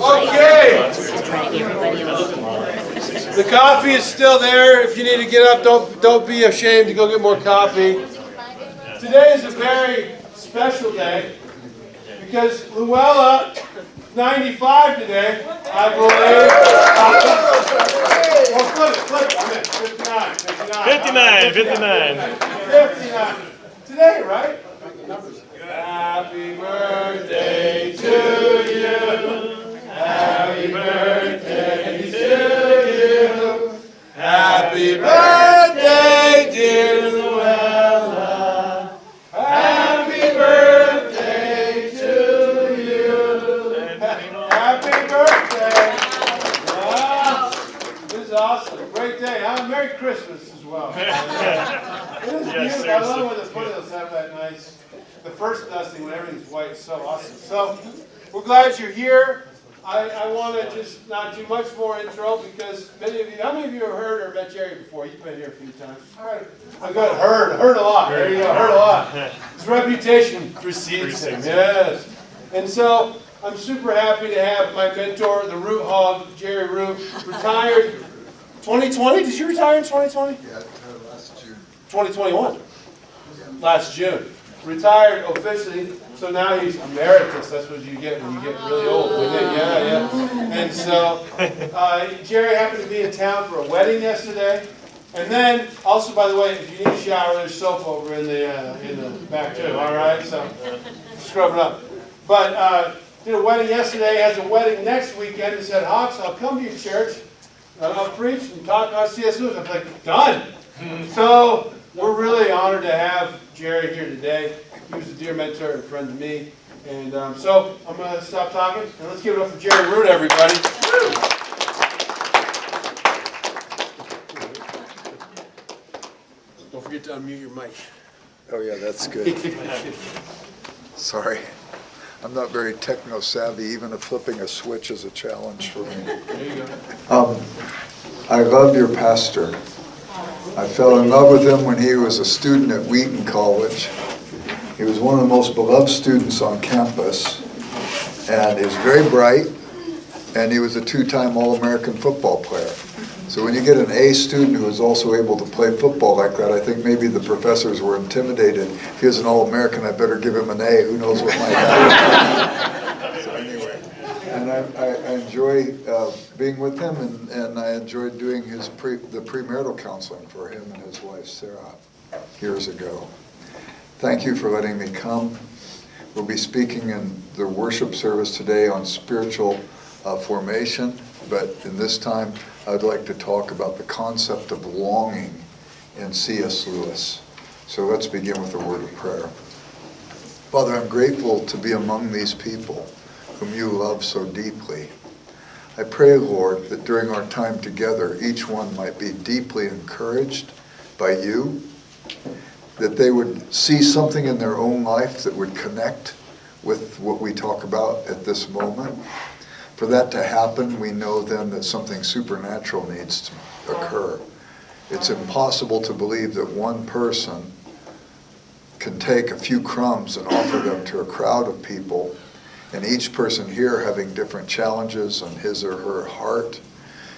Okay. I try to get everybody else. The coffee is still there. If you need to get up, don't be ashamed to go get more coffee. Today is a very special day because Luella, 95 today, I believe. Well, flip it. 59. 59. Today, right? Happy birthday to you. Happy birthday to you. Happy birthday, dear Luella. Happy birthday to you. Happy birthday. Wow. This is awesome. Great day. Merry Christmas as well. It is beautiful. I love when the foothills have that nice, the first dusting when everything's white. It's so awesome. So we're glad you're here. I want to just not do much more intro because how many of you have heard or met Jerry before? You've been here a few times. All right. I got heard a lot. There you go, heard a lot. His reputation precedes him. Yes. And so I'm super happy to have my mentor, the Root Hog, Jerry Root, retired 2020. Did you retire in 2020? Yeah, I retired last June. 2021. Last June. Retired officially, so now he's emeritus. That's what you get when you get really old. Yeah. And so Jerry happened to be in town for a wedding yesterday. And then, also, by the way, if you need a shower, there's soap over in the back too. All right, so scrub it up. But did a wedding yesterday. Has a wedding next weekend. He said, "Hawks, I'll come to your church. I'll preach and talk about C.S. Lewis." I'm like, done. So we're really honored to have Jerry here today. He was a dear mentor and friend to me. And so I'm going to stop talking and let's give it up for Jerry Root, everybody. Don't forget to unmute your mic. Oh yeah, that's good. Sorry. I'm not very techno-savvy. Even flipping a switch is a challenge for me. There you go. I love your pastor. I fell in love with him when he was a student at Wheaton College. He was one of the most beloved students on campus, and he was very bright, and he was a two-time All-American football player. So when you get an A student who is also able to play football like that, I think maybe the professors were intimidated. If he was an All-American, I better give him an A. Who knows what might happen. So anyway, and I enjoy being with him, and I enjoyed doing the premarital counseling for him and his wife, Sarah, years ago. Thank you for letting me come. We'll be speaking in the worship service today on spiritual formation, but in this time, I'd like to talk about the concept of longing in C.S. Lewis. So let's begin with a word of prayer. Father, I'm grateful to be among these people whom you love so deeply. I pray, Lord, that during our time together, each one might be deeply encouraged by you, that they would see something in their own life that would connect with what we talk about at this moment. For that to happen, we know then that something supernatural needs to occur. It's impossible to believe that one person can take a few crumbs and offer them to a crowd of people, and each person here having different challenges on his or her heart,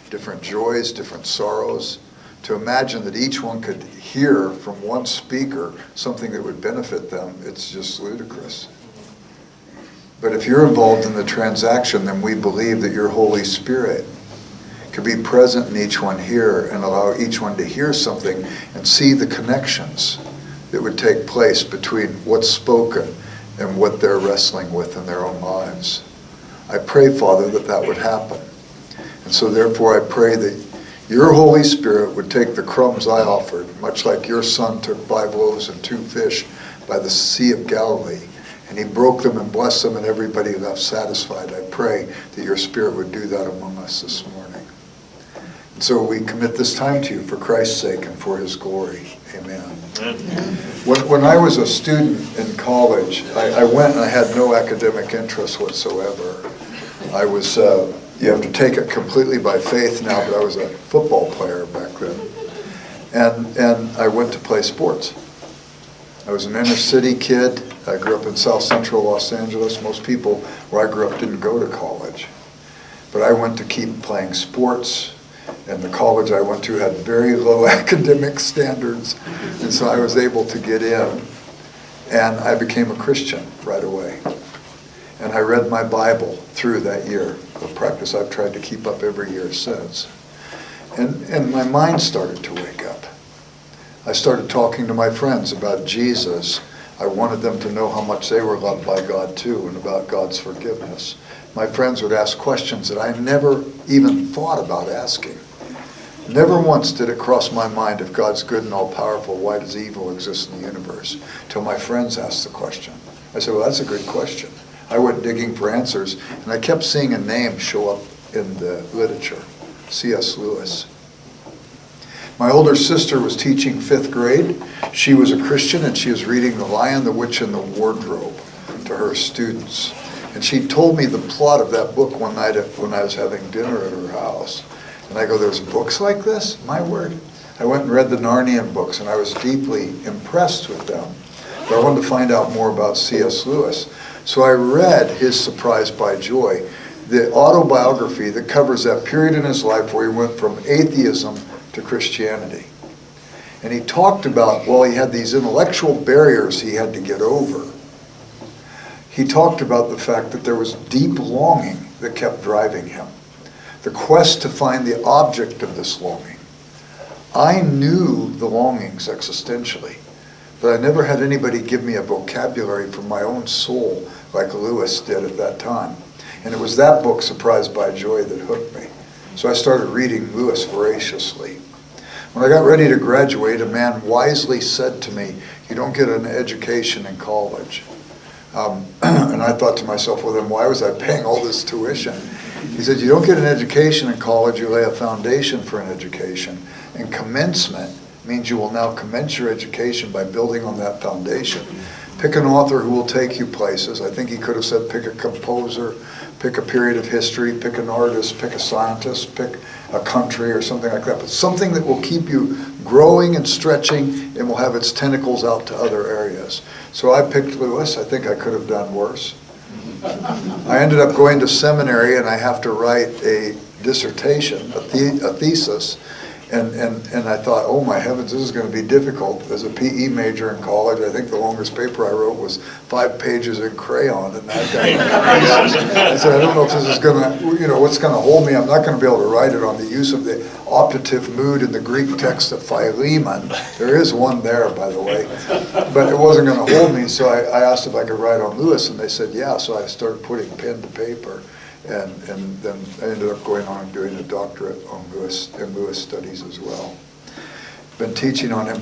different joys, different sorrows. To imagine that each one could hear from one speaker something that would benefit them, it's just ludicrous. But if you're involved in the transaction, then we believe that your Holy Spirit could be present in each one here and allow each one to hear something and see the connections that would take place between what's spoken and what they're wrestling with in their own lives. I pray, Father, that that would happen. And so therefore I pray that your Holy Spirit would take the crumbs I offered, much like your son took 5 loaves and 2 fish by the Sea of Galilee, and he broke them and blessed them, and everybody left satisfied. I pray that your Spirit would do that among us this morning. And so we commit this time to you for Christ's sake and for his glory. Amen. When I was a student in college, I went and I had no academic interest whatsoever. I was... You have to take it completely by faith now, but I was a football player back then. And I went to play sports. I was an inner city kid. I grew up in South Central Los Angeles. Most people where I grew up didn't go to college. but I went to keep playing sports, and the college I went to had very low academic standards, and so I was able to get in, and I became a Christian right away. And I read my Bible through that year of practice. I've tried to keep up every year since. And my mind started to wake up. I started talking to my friends about Jesus. I wanted them to know how much they were loved by God too, and about God's forgiveness. My friends would ask questions that I never even thought about asking. Never once did it cross my mind, if God's good and all-powerful, why does evil exist in the universe? Till my friends asked the question. I said, well, that's a good question. I went digging for answers, and I kept seeing a name show up in the literature, C.S. Lewis. My older sister was teaching 5th grade. She was a Christian, and she was reading The Lion, the Witch, and the Wardrobe to her students. And she told me the plot of that book one night when I was having dinner at her house. And I go, there's books like this? My word. I went and read the Narnian books, and I was deeply impressed with them. But I wanted to find out more about C.S. Lewis. So I read his Surprised by Joy, the autobiography that covers that period in his life where he went from atheism to Christianity. And he talked about, well, he had these intellectual barriers he had to get over. He talked about the fact that there was deep longing that kept driving him. The quest to find the object of this longing. I knew the longings existentially, but I never had anybody give me a vocabulary for my own soul like Lewis did at that time. And it was that book, Surprised by Joy, that hooked me. So I started reading Lewis voraciously. When I got ready to graduate, a man wisely said to me, you don't get an education in college. And I thought to myself, well then why was I paying all this tuition? He said, you don't get an education in college, you lay a foundation for an education. And commencement means you will now commence your education by building on that foundation. Pick an author who will take you places. I think he could have said pick a composer, pick a period of history, pick an artist, pick a scientist, pick a country or something like that. But something that will keep you growing and stretching and will have its tentacles out to other areas. So I picked Lewis. I think I could have done worse. I ended up going to seminary, and I have to write a dissertation, a thesis. And I thought, oh my heavens, this is going to be difficult. As a PE major in college, I think the longest paper I wrote was 5 pages in crayon. And I said, I don't know if this is going to, what's going to hold me. I'm not going to be able to write it on the use of the optative mood in the Greek text of Philemon. There is one there, by the way. But it wasn't going to hold me, so I asked if I could write on Lewis, and they said, yeah. So I started putting pen to paper. And then I ended up going on and doing a doctorate on Lewis and Lewis studies as well. Been teaching on him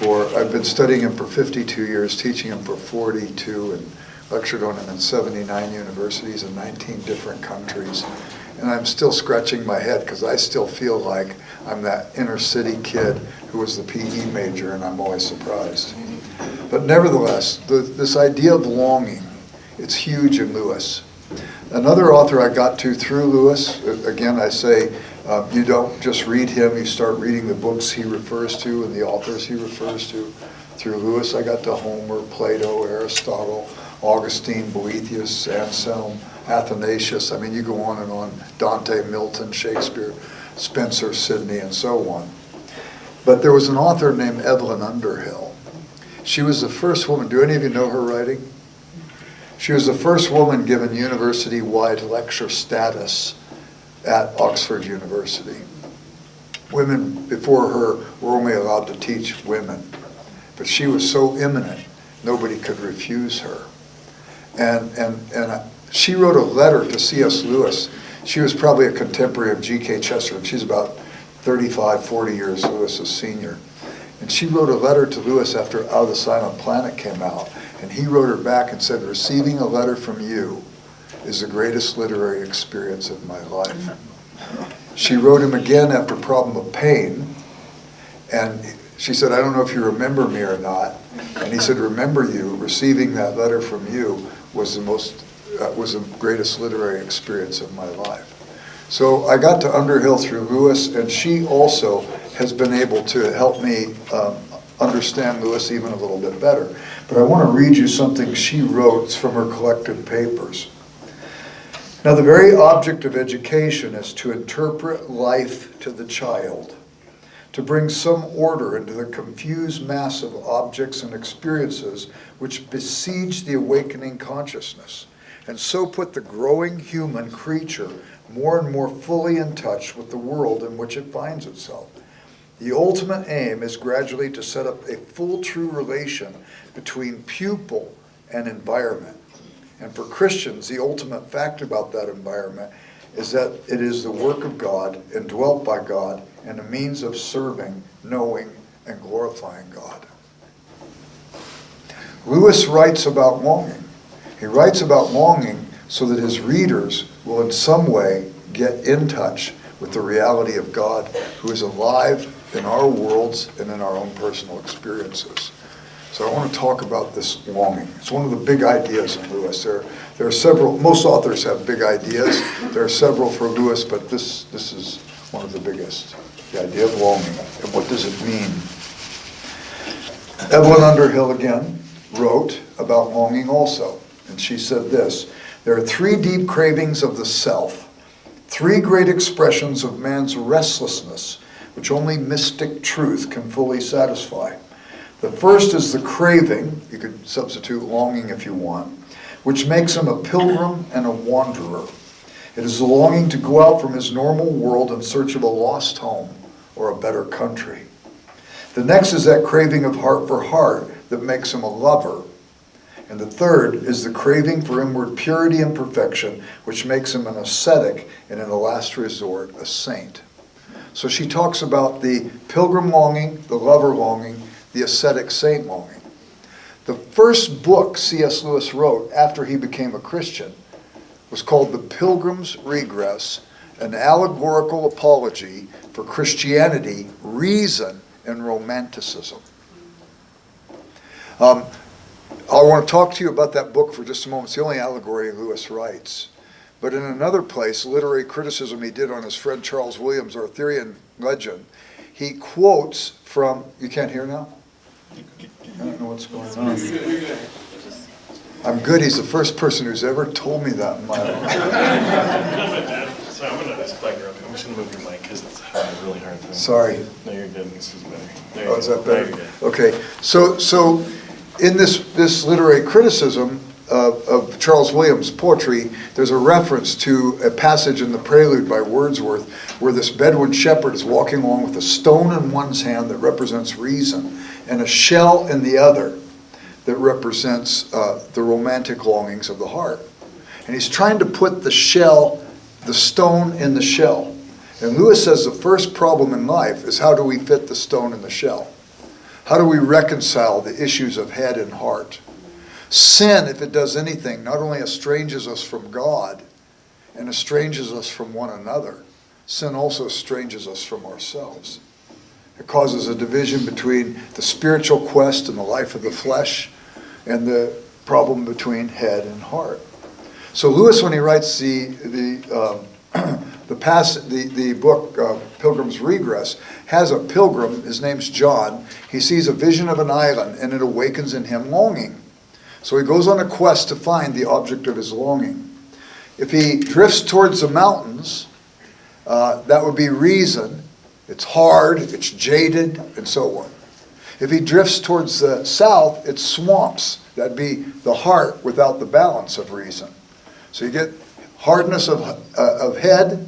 I've been studying him for 52 years, teaching him for 42, and lectured on him in 79 universities in 19 different countries. And I'm still scratching my head because I still feel like I'm that inner city kid who was the PE major, and I'm always surprised. But nevertheless, this idea of longing, it's huge in Lewis. Another author I got to through Lewis, again I say, you don't just read him, you start reading the books he refers to and the authors he refers to. Through Lewis I got to Homer, Plato, Aristotle, Augustine, Boethius, Anselm, Athanasius. I mean, you go on and on, Dante, Milton, Shakespeare, Spencer, Sidney, and so on. But there was an author named Evelyn Underhill. She was the first woman, do any of you know her writing? She was the first woman given university-wide lecture status at Oxford University. Women before her were only allowed to teach women, but she was so eminent, nobody could refuse her. And she wrote a letter to C.S. Lewis. She was probably a contemporary of G.K. Chesterton. She's about 35, 40 years Lewis's senior. And she wrote a letter to Lewis after Out of the Silent Planet came out. And he wrote her back and said, receiving a letter from you is the greatest literary experience of my life. She wrote him again after Problem of Pain. And she said, I don't know if you remember me or not. And he said, remember you, receiving that letter from you was the greatest literary experience of my life. So I got to Underhill through Lewis, and she also has been able to help me understand Lewis even a little bit better. But I want to read you something she wrote. It's from her collected papers. Now, the very object of education is to interpret life to the child, to bring some order into the confused mass of objects and experiences which besiege the awakening consciousness, and so put the growing human creature more and more fully in touch with the world in which it finds itself. The ultimate aim is gradually to set up a full true relation between pupil and environment. And for Christians, the ultimate fact about that environment is that it is the work of God, indwelt by God, and a means of serving, knowing, and glorifying God. Lewis writes about longing. He writes about longing so that his readers will in some way get in touch with the reality of God, who is alive in our worlds and in our own personal experiences. So I want to talk about this longing. It's one of the big ideas in Lewis. There are several, most authors have big ideas. There are several for Lewis, but this is one of the biggest. The idea of longing, and what does it mean? Evelyn Underhill again wrote about longing also, and she said this: there are three deep cravings of the self, three great expressions of man's restlessness, which only mystic truth can fully satisfy. The first is the craving, you could substitute longing if you want, which makes him a pilgrim and a wanderer. It is the longing to go out from his normal world in search of a lost home or a better country. The next is that craving of heart for heart that makes him a lover. And the third is the craving for inward purity and perfection, which makes him an ascetic and in the last resort, a saint. So she talks about the pilgrim longing, the lover longing, the ascetic saint longing. The first book C.S. Lewis wrote after he became a Christian was called The Pilgrim's Regress, an allegorical apology for Christianity, reason, and romanticism. I want to talk to you about that book for just a moment. It's the only allegory Lewis writes. But in another place, literary criticism he did on his friend Charles Williams' Arthurian legend, he quotes from, you can't hear now? I don't know what's going on. I'm good. He's the first person who's ever told me that in my life. So I'm going to just plug her up. I'm just going to move your mic because it's a really hard thing. Sorry. No, you're good. This is better. Oh, is that better? Now you're good. Okay. So in this literary criticism of Charles Williams' poetry, there's a reference to a passage in the Prelude by Wordsworth where this Bedouin shepherd is walking along with a stone in one's hand that represents reason and a shell in the other that represents the romantic longings of the heart. And he's trying to put the shell, the stone in the shell. And Lewis says the first problem in life is how do we fit the stone in the shell? How do we reconcile the issues of head and heart? Sin, if it does anything, not only estranges us from God and estranges us from one another, sin also estranges us from ourselves. It causes a division between the spiritual quest and the life of the flesh and the problem between head and heart. So Lewis, when he writes the book Pilgrim's Regress, has a pilgrim, his name's John. He sees a vision of an island and it awakens in him longing. So he goes on a quest to find the object of his longing. If he drifts towards the mountains, that would be reason. It's hard, it's jaded, and so on. If he drifts towards the south, it's swamps. That'd be the heart without the balance of reason. So you get hardness of head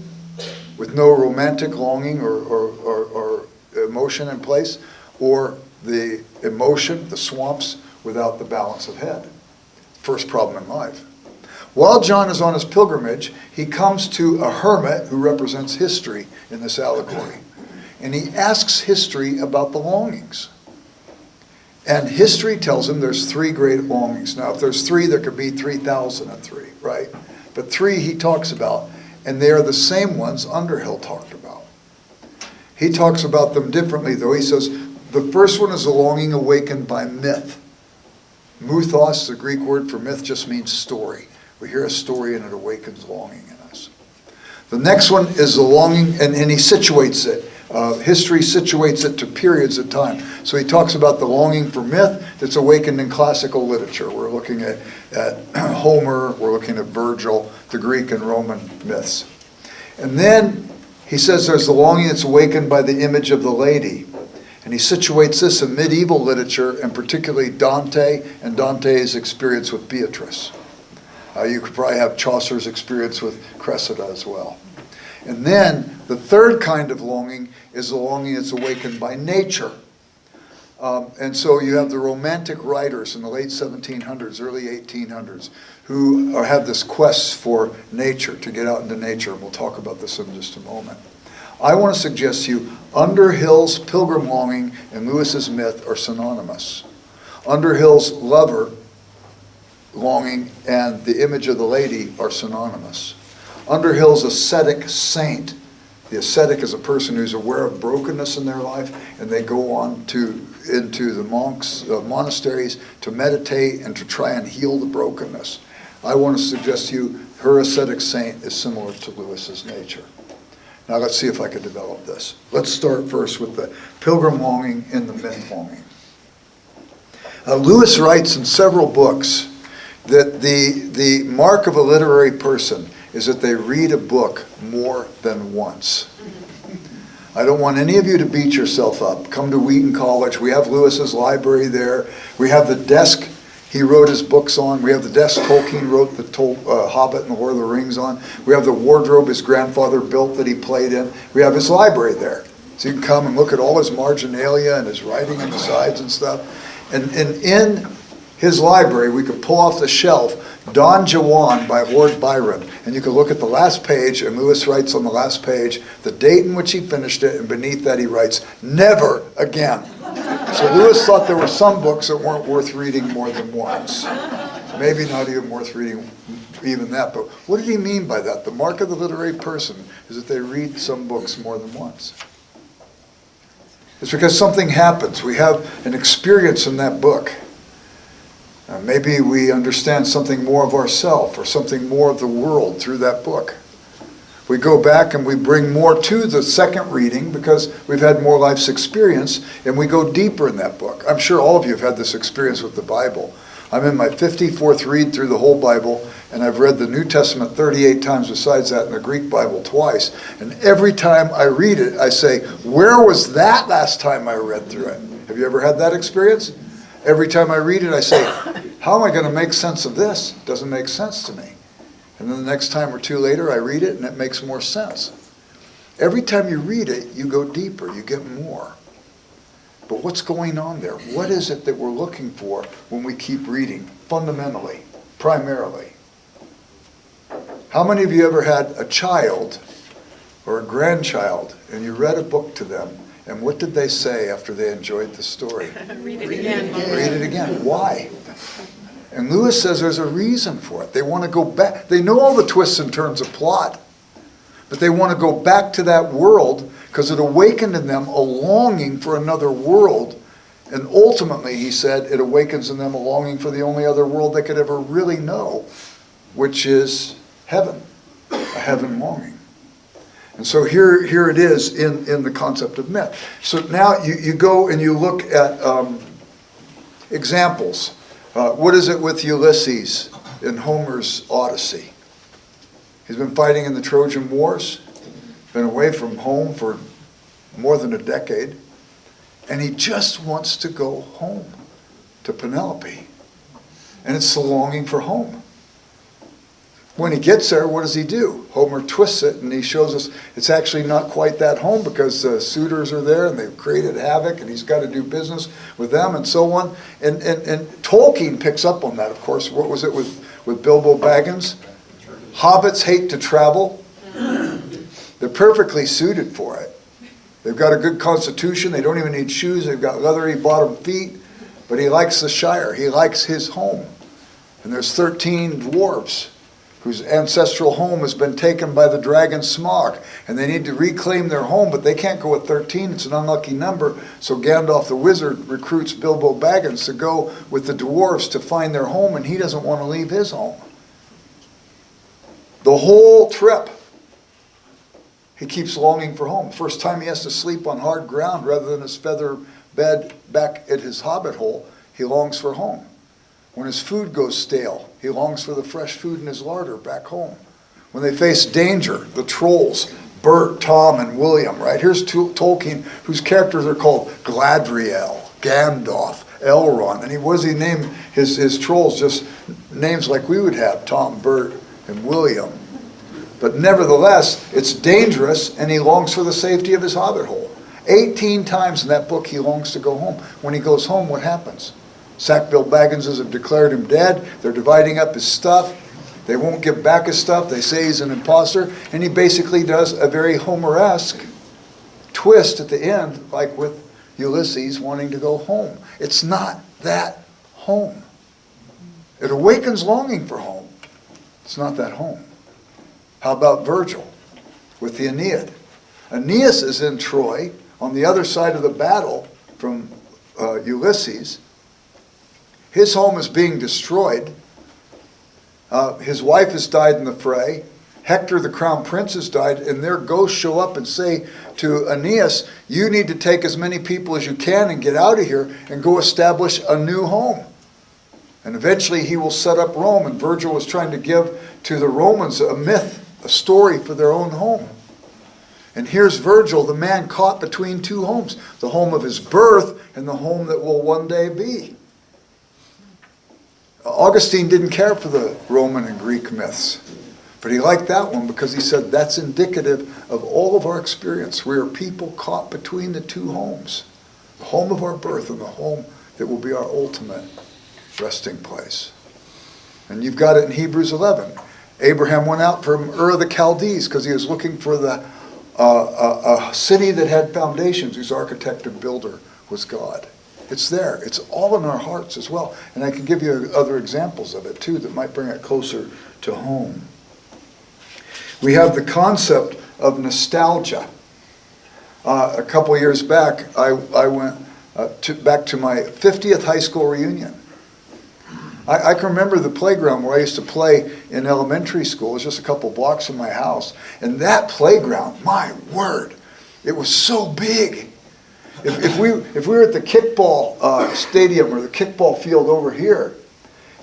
with no romantic longing or emotion in place, or the emotion, the swamps, without the balance of head. First problem in life. While John is on his pilgrimage, he comes to a hermit who represents history in this allegory. And he asks history about the longings. And history tells him there's three great longings. Now, if there's three, there could be 3,003, right? But three he talks about, and they are the same ones Underhill talked about. He talks about them differently, though. He says, the first one is the longing awakened by myth. Muthos, the Greek word for myth, just means story. We hear a story and it awakens longing in us. The next one is the longing, and he situates it History situates it to periods of time. So he talks about the longing for myth that's awakened in classical literature. We're looking at Homer, we're looking at Virgil, the Greek and Roman myths. And then he says there's the longing that's awakened by the image of the lady. And he situates this in medieval literature, and particularly Dante and Dante's experience with Beatrice. You could probably have Chaucer's experience with Cressida as well. And then the third kind of longing is the longing that's awakened by nature. And so you have the romantic writers in the late 1700s, early 1800s, who have this quest for nature, to get out into nature. And we'll talk about this in just a moment. I want to suggest to you, Underhill's pilgrim longing and Lewis's myth are synonymous. Underhill's lover longing and the image of the lady are synonymous. Underhill's ascetic saint. The ascetic is a person who's aware of brokenness in their life, and they go on into the monks' monasteries to meditate and to try and heal the brokenness. I want to suggest to you her ascetic saint is similar to Lewis's nature. Now let's see if I can develop this. Let's start first with the pilgrim longing and the myth longing. Lewis writes in several books that the mark of a literary person is that they read a book more than once. I don't want any of you to beat yourself up. Come to Wheaton College. We have Lewis's library there. We have the desk he wrote his books on. We have the desk Tolkien wrote the Hobbit and the Lord of the Rings on. We have the wardrobe his grandfather built that he played in. We have his library there. So you can come and look at all his marginalia and his writing on the sides and stuff. And in his library, we could pull off the shelf Don Juan by Lord Byron, and you can look at the last page, and Lewis writes on the last page the date in which he finished it, and beneath that he writes, "Never again." So Lewis thought there were some books that weren't worth reading more than once. Maybe not even worth reading even that, but what did he mean by that? The mark of the literary person is that they read some books more than once. It's because something happens. We have an experience in that book. Maybe we understand something more of ourselves or something more of the world through that book. We go back and we bring more to the second reading because we've had more life's experience, and we go deeper in that book. I'm sure all of you have had this experience with the Bible. I'm in my 54th read through the whole Bible, and I've read the New Testament 38 times besides that, and the Greek Bible twice. And every time I read it, I say, where was that last time I read through it? Have you ever had that experience? Every time I read it, I say, how am I going to make sense of this? It doesn't make sense to me. And then the next time or two later, I read it, and it makes more sense. Every time you read it, you go deeper, you get more. But what's going on there? What is it that we're looking for when we keep reading, fundamentally, primarily? How many of you ever had a child or a grandchild, and you read a book to them, and what did they say after they enjoyed the story? Read it again. Read it again. Why? And Lewis says there's a reason for it. They want to go back. They know all the twists and turns of plot, but they want to go back to that world because it awakened in them a longing for another world. And ultimately, he said, it awakens in them a longing for the only other world they could ever really know, which is heaven, a heaven longing. And so here it is in the concept of myth. So now you go and you look at examples. What is it with Ulysses in Homer's Odyssey? He's been fighting in the Trojan Wars, been away from home for more than a decade, and he just wants to go home to Penelope. And it's the longing for home. When he gets there, what does he do? Homer twists it, and he shows us it's actually not quite that home because the suitors are there, and they've created havoc, and he's got to do business with them, and so on. And Tolkien picks up on that, of course. What was it with Bilbo Baggins? Hobbits hate to travel. They're perfectly suited for it. They've got a good constitution. They don't even need shoes. They've got leathery bottom feet. But he likes the Shire. He likes his home. And there's 13 dwarves whose ancestral home has been taken by the dragon Smaug, and they need to reclaim their home, but they can't go with 13. It's an unlucky number. So Gandalf the wizard recruits Bilbo Baggins to go with the dwarves to find their home, and he doesn't want to leave his home. The whole trip He keeps longing for home. First time he has to sleep on hard ground rather than his feather bed back at his hobbit hole, he longs for home. When his food goes stale, he longs for the fresh food in his larder back home. When they face danger, the trolls, Bert, Tom, and William, right? Here's Tolkien, whose characters are called Gladriel, Gandalf, Elrond. And what does he name his trolls? Just names like we would have, Tom, Bert, and William. But nevertheless, it's dangerous, and he longs for the safety of his hobbit hole. 18 times in that book he longs to go home. When he goes home, what happens? Sackville Bagginses have declared him dead. They're dividing up his stuff. They won't give back his stuff. They say he's an imposter. And he basically does a very Homer-esque twist at the end, like with Ulysses wanting to go home. It's not that home. It awakens longing for home. It's not that home. How about Virgil with the Aeneid? Aeneas is in Troy on the other side of the battle from Ulysses. His home is being destroyed. His wife has died in the fray. Hector, the crown prince, has died, and their ghosts show up and say to Aeneas, you need to take as many people as you can and get out of here and go establish a new home. And eventually he will set up Rome, and Virgil was trying to give to the Romans a myth, a story for their own home. And here's Virgil, the man caught between two homes, the home of his birth and the home that will one day be. Augustine didn't care for the Roman and Greek myths, but he liked that one because he said that's indicative of all of our experience. We are people caught between the two homes, the home of our birth and the home that will be our ultimate resting place. And you've got it in Hebrews 11. Abraham went out from Ur of the Chaldees because he was looking for a city that had foundations, whose architect and builder was God. It's there. It's all in our hearts as well. And I can give you other examples of it too that might bring it closer to home. We have the concept of nostalgia. A couple years back, I went back to my 50th high school reunion. I can remember the playground where I used to play in elementary school. It was just a couple blocks from my house. And that playground, my word, it was so big. If we were at the kickball stadium or the kickball field over here,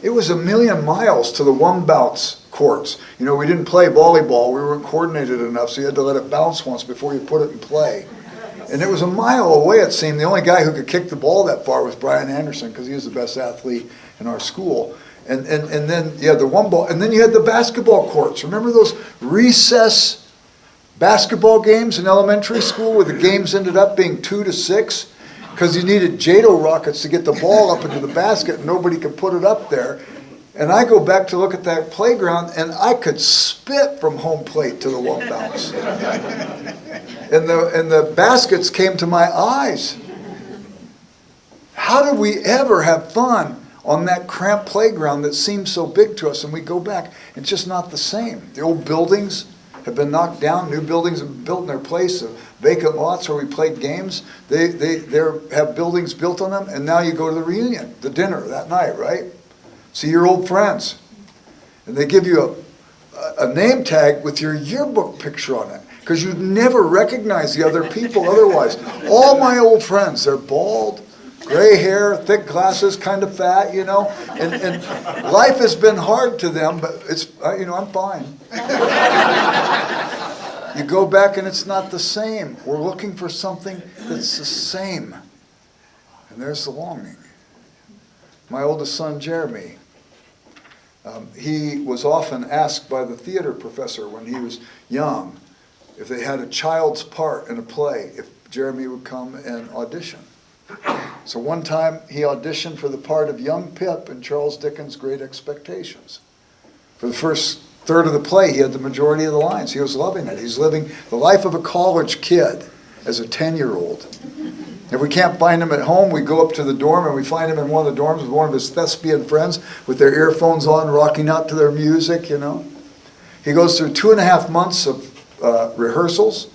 it was 1,000,000 miles to the one bounce courts. You know, we didn't play volleyball. We weren't coordinated enough, so you had to let it bounce once before you put it in play. And it was a mile away, it seemed. The only guy who could kick the ball that far was Brian Anderson because he was the best athlete in our school. And then you had the one ball, and then you had the basketball courts. Remember those recess basketball games in elementary school where the games ended up being 2-6 because you needed JATO rockets to get the ball up into the basket and nobody could put it up there. And I go back to look at that playground and I could spit from home plate to the one bounce. And the baskets came to my eyes. How did we ever have fun on that cramped playground that seemed so big to us? And we go back, it's just not the same. The old buildings have been knocked down. New buildings have been built in their place. The vacant lots where we played games, they have buildings built on them. And now you go to the reunion, the dinner that night, right? See your old friends. And they give you a name tag with your yearbook picture on it because you'd never recognize the other people otherwise. All my old friends, they're bald, gray hair, thick glasses, kind of fat, you know. And life has been hard to them, but it's, I'm fine. You go back and it's not the same. We're looking for something that's the same. And there's the longing. My oldest son, Jeremy, he was often asked by the theater professor when he was young if they had a child's part in a play, if Jeremy would come and audition. So one time he auditioned for the part of young Pip in Charles Dickens' Great Expectations. For the first third of the play, he had the majority of the lines. He was loving it. He's living the life of a college kid as a 10-year-old. If we can't find him at home, we go up to the dorm and we find him in one of the dorms with one of his thespian friends with their earphones on, rocking out to their music, you know. He goes through 2.5 months of rehearsals.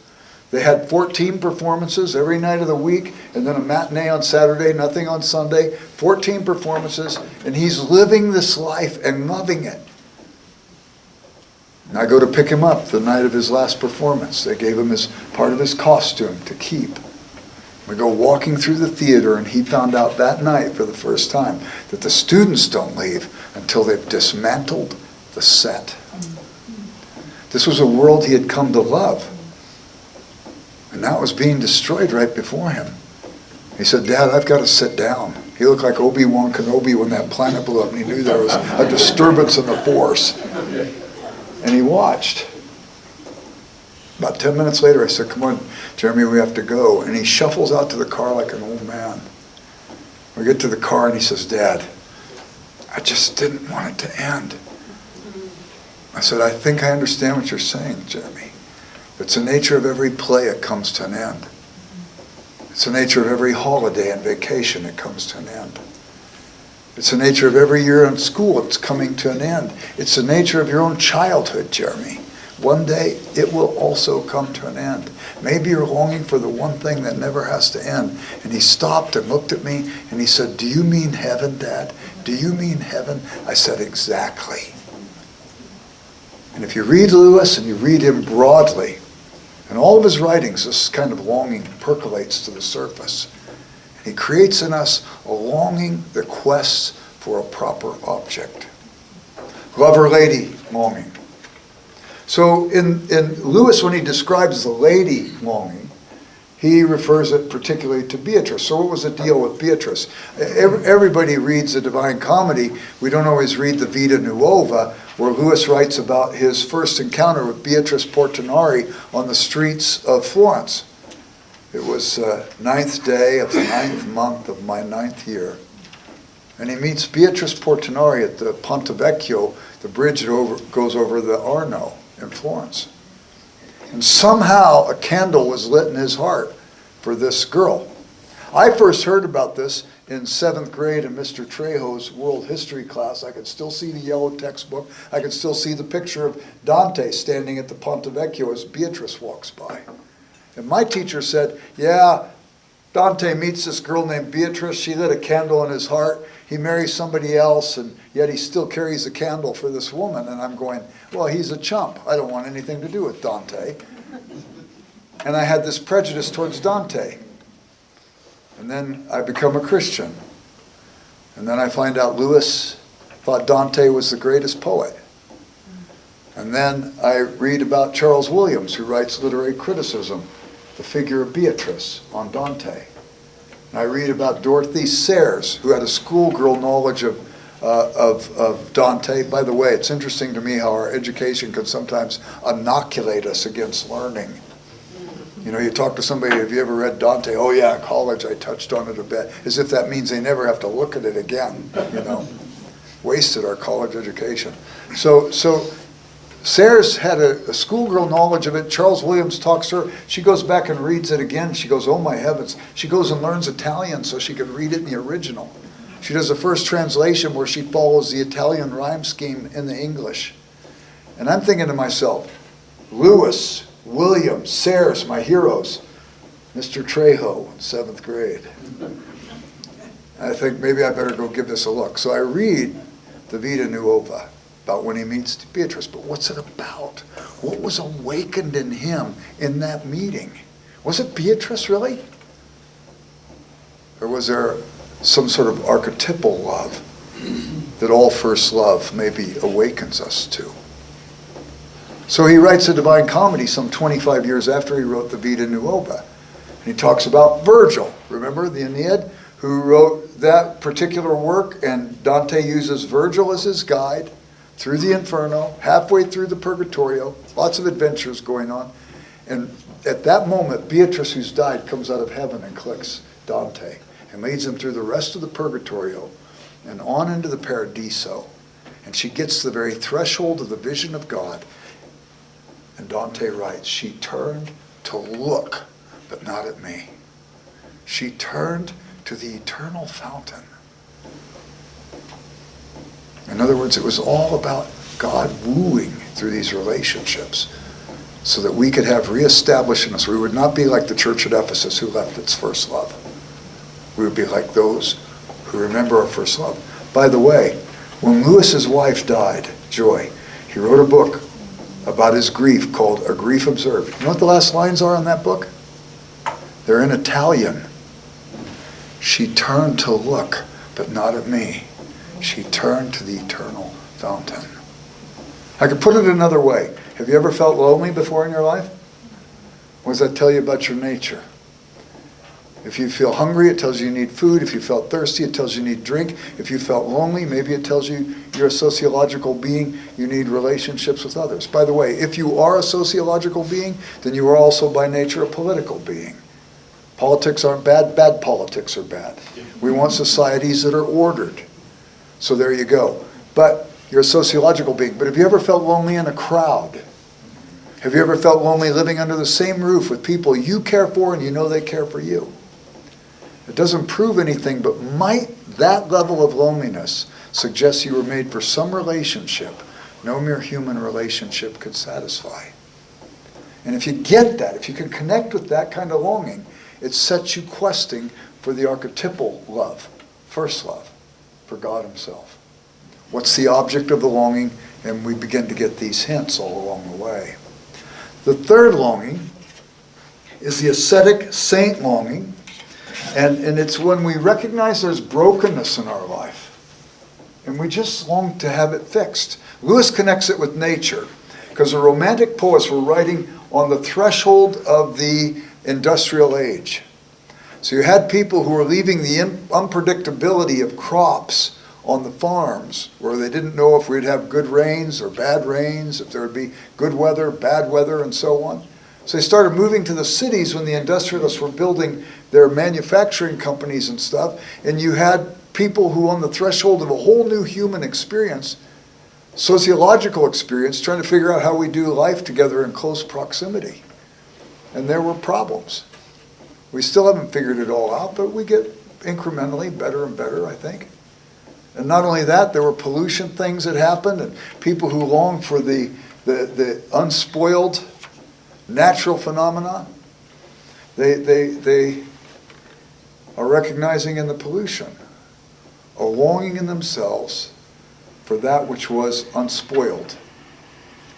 They had 14 performances every night of the week, and then a matinee on Saturday, nothing on Sunday, 14 performances, and he's living this life and loving it. And I go to pick him up the night of his last performance. They gave him part of his costume to keep. We go walking through the theater, and he found out that night for the first time that the students don't leave until they've dismantled the set. This was a world he had come to love. And now it was being destroyed right before him. He said, Dad, I've got to sit down. He looked like Obi-Wan Kenobi when that planet blew up, and he knew there was a disturbance in the Force. And he watched. About 10 minutes later, I said, come on, Jeremy, we have to go. And he shuffles out to the car like an old man. We get to the car, and he says, Dad, I just didn't want it to end. I said, I think I understand what you're saying, Jeremy. It's the nature of every play, it comes to an end. It's the nature of every holiday and vacation, it comes to an end. It's the nature of every year in school, it's coming to an end. It's the nature of your own childhood, Jeremy. One day, it will also come to an end. Maybe you're longing for the one thing that never has to end. And he stopped and looked at me, and he said, do you mean heaven, Dad? Do you mean heaven? I said, exactly. And if you read Lewis and you read him broadly, in all of his writings, this kind of longing percolates to the surface. And he creates in us a longing that quests for a proper object. Lover lady longing. So in Lewis, when he describes the lady longing, he refers it particularly to Beatrice. So what was the deal with Beatrice? Everybody reads the Divine Comedy. We don't always read the Vita Nuova, where Lewis writes about his first encounter with Beatrice Portinari on the streets of Florence. It was 9th day of the 9th month of my 9th year. And he meets Beatrice Portinari at the Ponte Vecchio, the bridge that goes over the Arno in Florence. And somehow a candle was lit in his heart for this girl. I first heard about this in 7th grade in Mr. Trejo's world history class. I could still see the yellow textbook. I could still see the picture of Dante standing at the Ponte Vecchio as Beatrice walks by. And my teacher said, yeah, Dante meets this girl named Beatrice. She lit a candle in his heart. He marries somebody else, and yet he still carries a candle for this woman. And I'm going, well, he's a chump. I don't want anything to do with Dante. And I had this prejudice towards Dante. And then I become a Christian. And then I find out Lewis thought Dante was the greatest poet. And then I read about Charles Williams, who writes literary criticism, the figure of Beatrice on Dante. And I read about Dorothy Sayers, who had a schoolgirl knowledge of Dante. By the way, it's interesting to me how our education can sometimes inoculate us against learning. You know, you talk to somebody, have you ever read Dante? Oh yeah, in college I touched on it a bit. As if that means they never have to look at it again, you know. Wasted our college education. So Sayers had a schoolgirl knowledge of it. Charles Williams talks to her. She goes back and reads it again. She goes, oh my heavens. She goes and learns Italian so she can read it in the original. She does the first translation where she follows the Italian rhyme scheme in the English. And I'm thinking to myself, Lewis, Williams, Sayers, my heroes. Mr. Trejo in 7th grade. I think maybe I better go give this a look. So I read the Vita Nuova about when he meets Beatrice. But what's it about? What was awakened in him in that meeting? Was it Beatrice, really? Or was there some sort of archetypal love that all first love maybe awakens us to? So he writes the Divine Comedy some 25 years after he wrote the Vita Nuova. And he talks about Virgil, remember the Aeneid, who wrote that particular work, and Dante uses Virgil as his guide through the Inferno, halfway through the Purgatorio, lots of adventures going on. And at that moment, Beatrice, who's died, comes out of heaven and collects Dante and leads him through the rest of the Purgatorio and on into the Paradiso. And she gets to the very threshold of the vision of God. And Dante writes, she turned to look, but not at me. She turned to the eternal fountain. In other words, it was all about God wooing through these relationships so that we could have reestablished in us. We would not be like the church at Ephesus who left its first love. We would be like those who remember our first love. By the way, when Lewis's wife died, Joy, he wrote a book about his grief called A Grief Observed. You know what the last lines are on that book? They're in Italian. She turned to look, but not at me. She turned to the eternal fountain. I could put it another way. Have you ever felt lonely before in your life? What does that tell you about your nature? If you feel hungry, it tells you you need food. If you felt thirsty, it tells you you need drink. If you felt lonely, maybe it tells you you're a sociological being. You need relationships with others. By the way, if you are a sociological being, then you are also by nature a political being. Politics aren't bad. Bad politics are bad. We want societies that are ordered. So there you go. But you're a sociological being. But have you ever felt lonely in a crowd? Have you ever felt lonely living under the same roof with people you care for and you know they care for you? It doesn't prove anything, but might that level of loneliness suggest you were made for some relationship no mere human relationship could satisfy? And if you get that, if you can connect with that kind of longing, it sets you questing for the archetypal love, first love, for God himself. What's the object of the longing? And we begin to get these hints all along the way. The third longing is the ascetic saint longing. And it's when we recognize there's brokenness in our life. And we just long to have it fixed. Lewis connects it with nature. Because the Romantic poets were writing on the threshold of the industrial age. So you had people who were leaving the unpredictability of crops on the farms, where they didn't know if we'd have good rains or bad rains, if there would be good weather, bad weather, and so on. So they started moving to the cities when the industrialists were building their manufacturing companies and stuff, and you had people who on the threshold of a whole new human experience, sociological experience, trying to figure out how we do life together in close proximity. And there were problems. We still haven't figured it all out, but we get incrementally better and better, I think. And not only that, there were pollution things that happened, and people who longed for the unspoiled natural phenomena. They are recognizing in the pollution a longing in themselves for that which was unspoiled.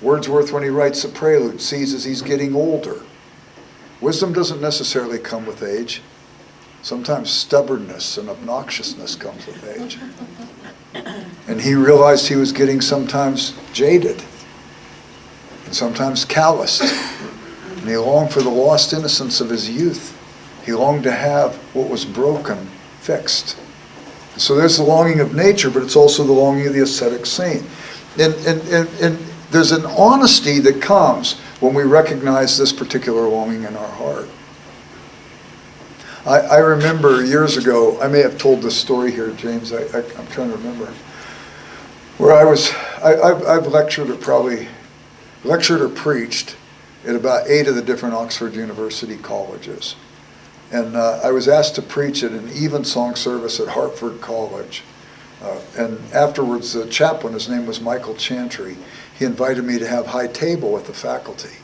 Wordsworth, when he writes the Prelude, sees as he's getting older. Wisdom doesn't necessarily come with age. Sometimes stubbornness and obnoxiousness comes with age. And he realized he was getting sometimes jaded and sometimes calloused. And he longed for the lost innocence of his youth. He longed to have what was broken fixed. So there's the longing of nature, but it's also the longing of the ascetic saint. And there's an honesty that comes when we recognize this particular longing in our heart. I remember years ago, I may have told this story here, James, I'm trying to remember, where I've lectured or preached at about 8 of the different Oxford University colleges. And I was asked to preach at an evensong service at Hartford College. And afterwards, the chaplain, his name was Michael Chantry, he invited me to have high table with the faculty.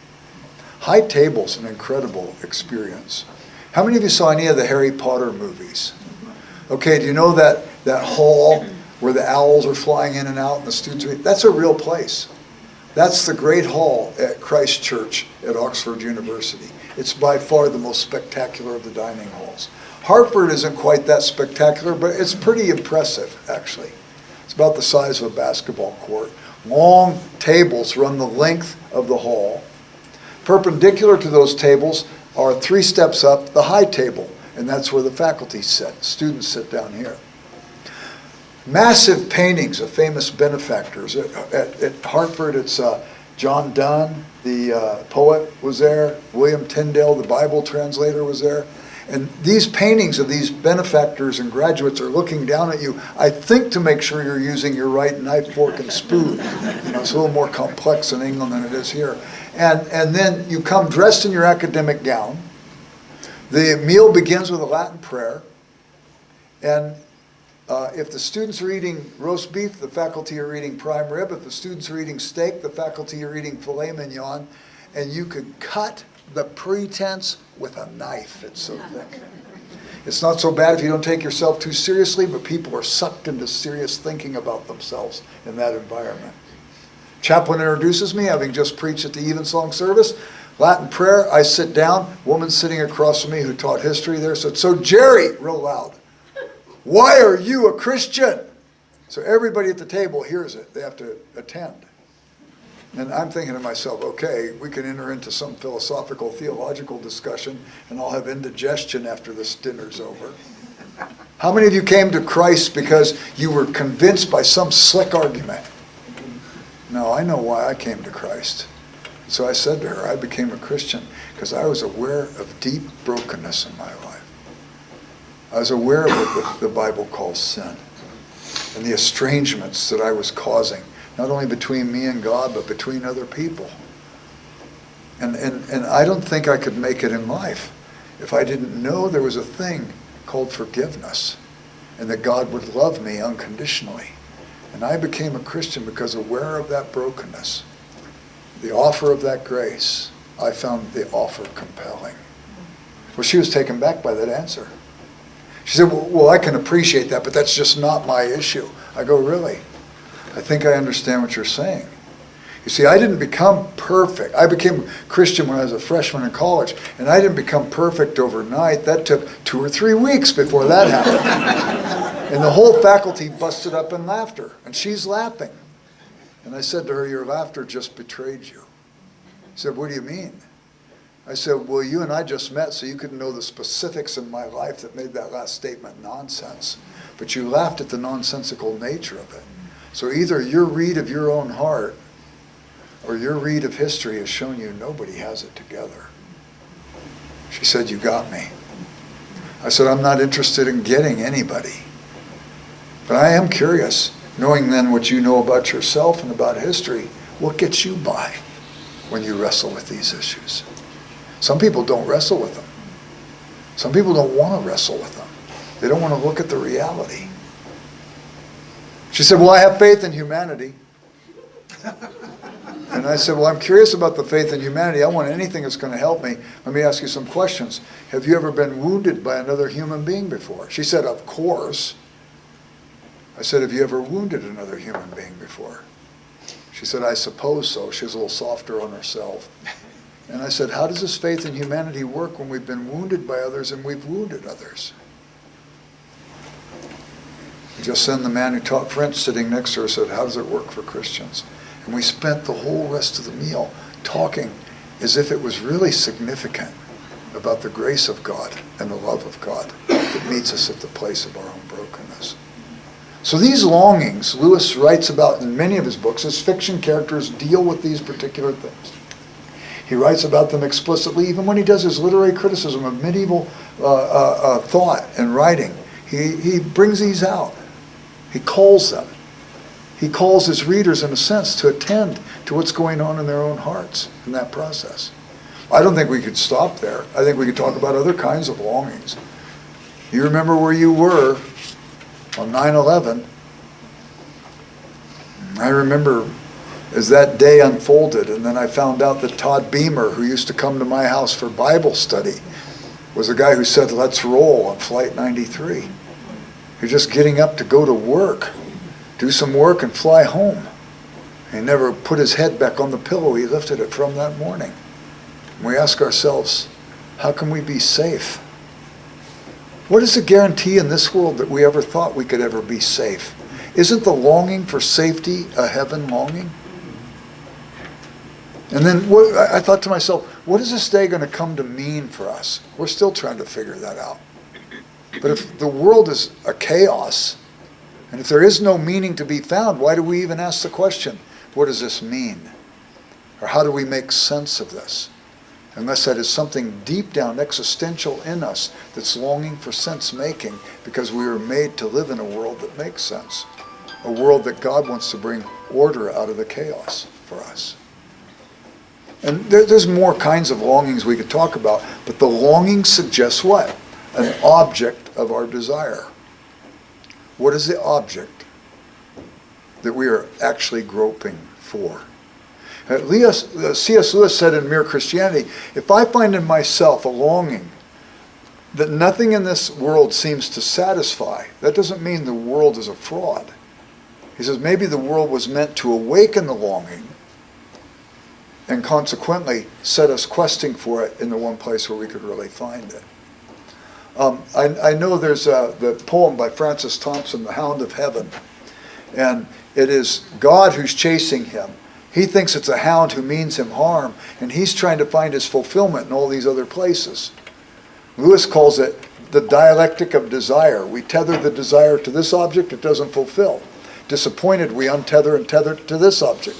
High table's an incredible experience. How many of you saw any of the Harry Potter movies? Okay, do you know that hall where the owls are flying in and out and the students are, that's a real place. That's the Great Hall at Christ Church at Oxford University. It's by far the most spectacular of the dining halls. Hartford isn't quite that spectacular, but it's pretty impressive, actually. It's about the size of a basketball court. Long tables run the length of the hall. Perpendicular to those tables are 3 steps up the high table, and that's where the faculty sit. Students sit down here. Massive paintings of famous benefactors. At Hartford, it's John Donne, the poet, was there. William Tyndale, the Bible translator, was there. And these paintings of these benefactors and graduates are looking down at you, I think, to make sure you're using your right knife, fork, and spoon. It's a little more complex in England than it is here. And then you come dressed in your academic gown. The meal begins with a Latin prayer. And if the students are eating roast beef, the faculty are eating prime rib. If the students are eating steak, the faculty are eating filet mignon. And you could cut the pretense with a knife. It's so thick. It's not so bad if you don't take yourself too seriously, but people are sucked into serious thinking about themselves in that environment. Chaplain introduces me, having just preached at the evensong service. Latin prayer, I sit down. Woman sitting across from me who taught history there said, "So Jerry," real loud, "why are you a Christian?" So everybody at the table hears it. They have to attend. And I'm thinking to myself, okay, we can enter into some philosophical, theological discussion, and I'll have indigestion after this dinner's over. How many of you came to Christ because you were convinced by some slick argument? No, I know why I came to Christ. So I said to her, I became a Christian because I was aware of deep brokenness in my life. I was aware of what the Bible calls sin and the estrangements that I was causing, not only between me and God, but between other people. And I don't think I could make it in life if I didn't know there was a thing called forgiveness and that God would love me unconditionally. And I became a Christian because aware of that brokenness, the offer of that grace. I found the offer compelling. Well, she was taken back by that answer. She said, well, I can appreciate that, but that's just not my issue. I go, really? I think I understand what you're saying. You see, I didn't become perfect. I became a Christian when I was a freshman in college, and I didn't become perfect overnight. That took 2 or 3 weeks before that happened. And the whole faculty busted up in laughter, and she's laughing. And I said to her, your laughter just betrayed you. She said, what do you mean? I said, well, you and I just met, so you couldn't know the specifics in my life that made that last statement nonsense. But you laughed at the nonsensical nature of it. So either your read of your own heart or your read of history has shown you nobody has it together. She said, you got me. I said, I'm not interested in getting anybody. But I am curious, knowing then what you know about yourself and about history, what gets you by when you wrestle with these issues? Some people don't wrestle with them. Some people don't want to wrestle with them. They don't want to look at the reality. She said, well, I have faith in humanity. And I said, well, I'm curious about the faith in humanity. I want anything that's going to help me. Let me ask you some questions. Have you ever been wounded by another human being before? She said, of course. I said, have you ever wounded another human being before? She said, I suppose so. She was a little softer on herself. And I said, how does this faith in humanity work when we've been wounded by others and we've wounded others? Just then the man who taught French sitting next to her said, how does it work for Christians? And we spent the whole rest of the meal talking as if it was really significant about the grace of God and the love of God that meets us at the place of our own brokenness. So these longings, Lewis writes about in many of his books. His fiction characters deal with these particular things. He writes about them explicitly, even when he does his literary criticism of medieval thought and writing. He brings these out. He calls them. He calls his readers, in a sense, to attend to what's going on in their own hearts in that process. I don't think we could stop there. I think we could talk about other kinds of longings. You remember where you were on 9/11. I remember as that day unfolded, and then I found out that Todd Beamer, who used to come to my house for Bible study, was the guy who said, let's roll on Flight 93. You're just getting up to go to work, do some work and fly home. He never put his head back on the pillow. He lifted it from that morning. And we ask ourselves, how can we be safe? What is the guarantee in this world that we ever thought we could ever be safe? Isn't the longing for safety a heaven longing? And then I thought to myself, what is this day going to come to mean for us? We're still trying to figure that out. But if the world is a chaos, and if there is no meaning to be found, why do we even ask the question, what does this mean? Or how do we make sense of this? Unless that is something deep down existential in us that's longing for sense-making because we were made to live in a world that makes sense. A world that God wants to bring order out of the chaos for us. And there's more kinds of longings we could talk about, but the longing suggests what? An object of our desire. What is the object that we are actually groping for? C.S. Lewis said in Mere Christianity, if I find in myself a longing that nothing in this world seems to satisfy, that doesn't mean the world is a fraud. He says maybe the world was meant to awaken the longing and consequently set us questing for it in the one place where we could really find it. I know there's the poem by Francis Thompson, The Hound of Heaven, and it is God who's chasing him. He thinks it's a hound who means him harm, and he's trying to find his fulfillment in all these other places. Lewis calls it the dialectic of desire. We tether the desire to this object, it doesn't fulfill. Disappointed, we untether and tether to this object.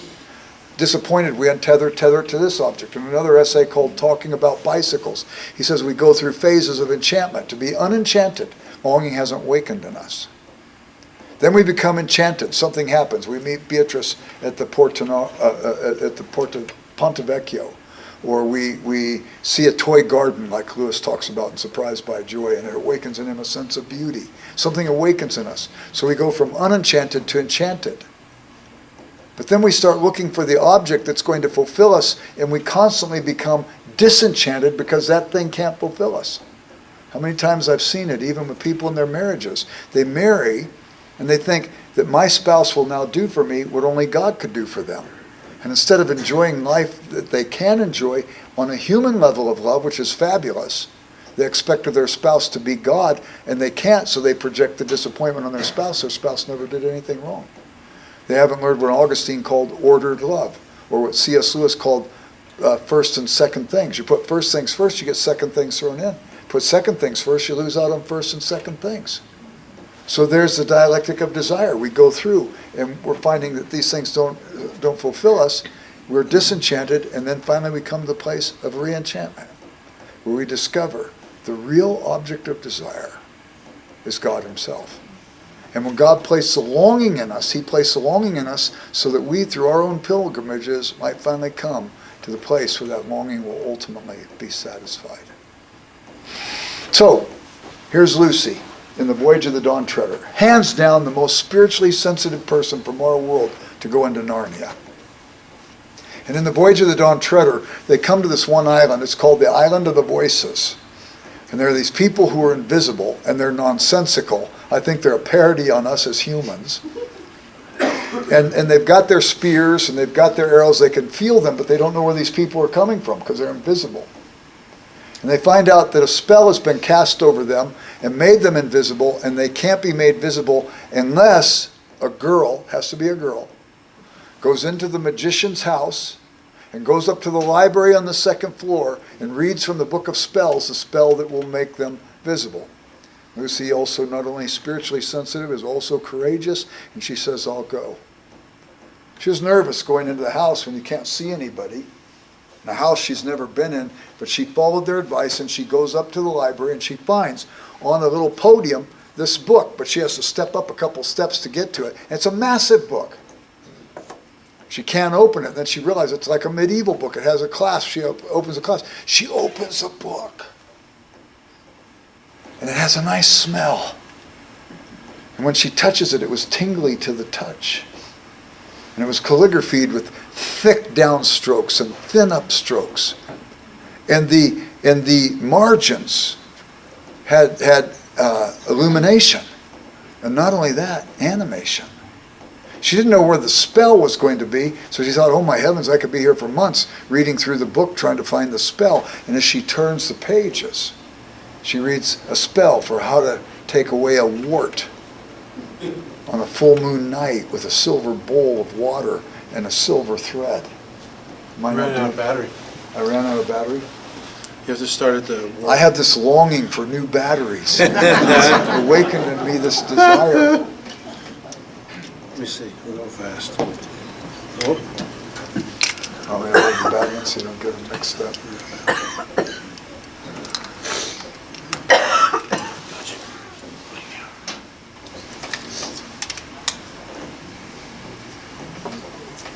Disappointed, we tether to this object. In another essay called Talking About Bicycles, he says we go through phases of enchantment. To be unenchanted, longing hasn't wakened in us. Then we become enchanted. Something happens. We meet Beatrice at the Porta Ponte Vecchio, or we see a toy garden like Lewis talks about in Surprised by Joy, and it awakens in him a sense of beauty. Something awakens in us. So we go from unenchanted to enchanted. But then we start looking for the object that's going to fulfill us, and we constantly become disenchanted because that thing can't fulfill us. How many times I've seen it, even with people in their marriages. They marry, and they think that my spouse will now do for me what only God could do for them. And instead of enjoying life that they can enjoy on a human level of love, which is fabulous, they expect of their spouse to be God, and they can't, so they project the disappointment on their spouse. Their spouse never did anything wrong. They haven't learned what Augustine called ordered love, or what C.S. Lewis called first and second things. You put first things first, you get second things thrown in. Put second things first, you lose out on first and second things. So there's the dialectic of desire. We go through, and we're finding that these things don't fulfill us. We're disenchanted, and then finally we come to the place of re-enchantment, where we discover the real object of desire is God himself. And when God placed the longing in us, he placed the longing in us so that we, through our own pilgrimages, might finally come to the place where that longing will ultimately be satisfied. So, here's Lucy in The Voyage of the Dawn Treader. Hands down the most spiritually sensitive person from our world to go into Narnia. And in The Voyage of the Dawn Treader, they come to this one island. It's called the Island of the Voices. And there are these people who are invisible, and they're nonsensical. I think they're a parody on us as humans. And they've got their spears, and they've got their arrows. They can feel them, but they don't know where these people are coming from because they're invisible. And they find out that a spell has been cast over them and made them invisible, and they can't be made visible unless a girl, has to be a girl, goes into the magician's house and goes up to the library on the second floor and reads from the book of spells the spell that will make them visible. Lucy, also not only spiritually sensitive, is also courageous, and she says, I'll go. She was nervous going into the house when you can't see anybody. In a house she's never been in, but she followed their advice, and she goes up to the library, and she finds on a little podium this book, but she has to step up a couple steps to get to it. And it's a massive book. She can't open it. Then she realizes it's like a medieval book. It has a clasp. She opens the clasp. She opens the book. And it has a nice smell. And when she touches it, it was tingly to the touch. And it was calligraphied with thick downstrokes and thin upstrokes. And the margins had illumination. And not only that, animation. She didn't know where the spell was going to be, so she thought, oh my heavens, I could be here for months reading through the book trying to find the spell. And as she turns the pages, she reads a spell for how to take away a wart on a full moon night with a silver bowl of water and a silver thread. I ran out of battery. I ran out of battery? You have to start at the... I have this longing for new batteries. It's awakened in me this desire. Let me see. We'll go fast. Oh, Oh, yeah, hold the bad ones so you don't get them mixed up.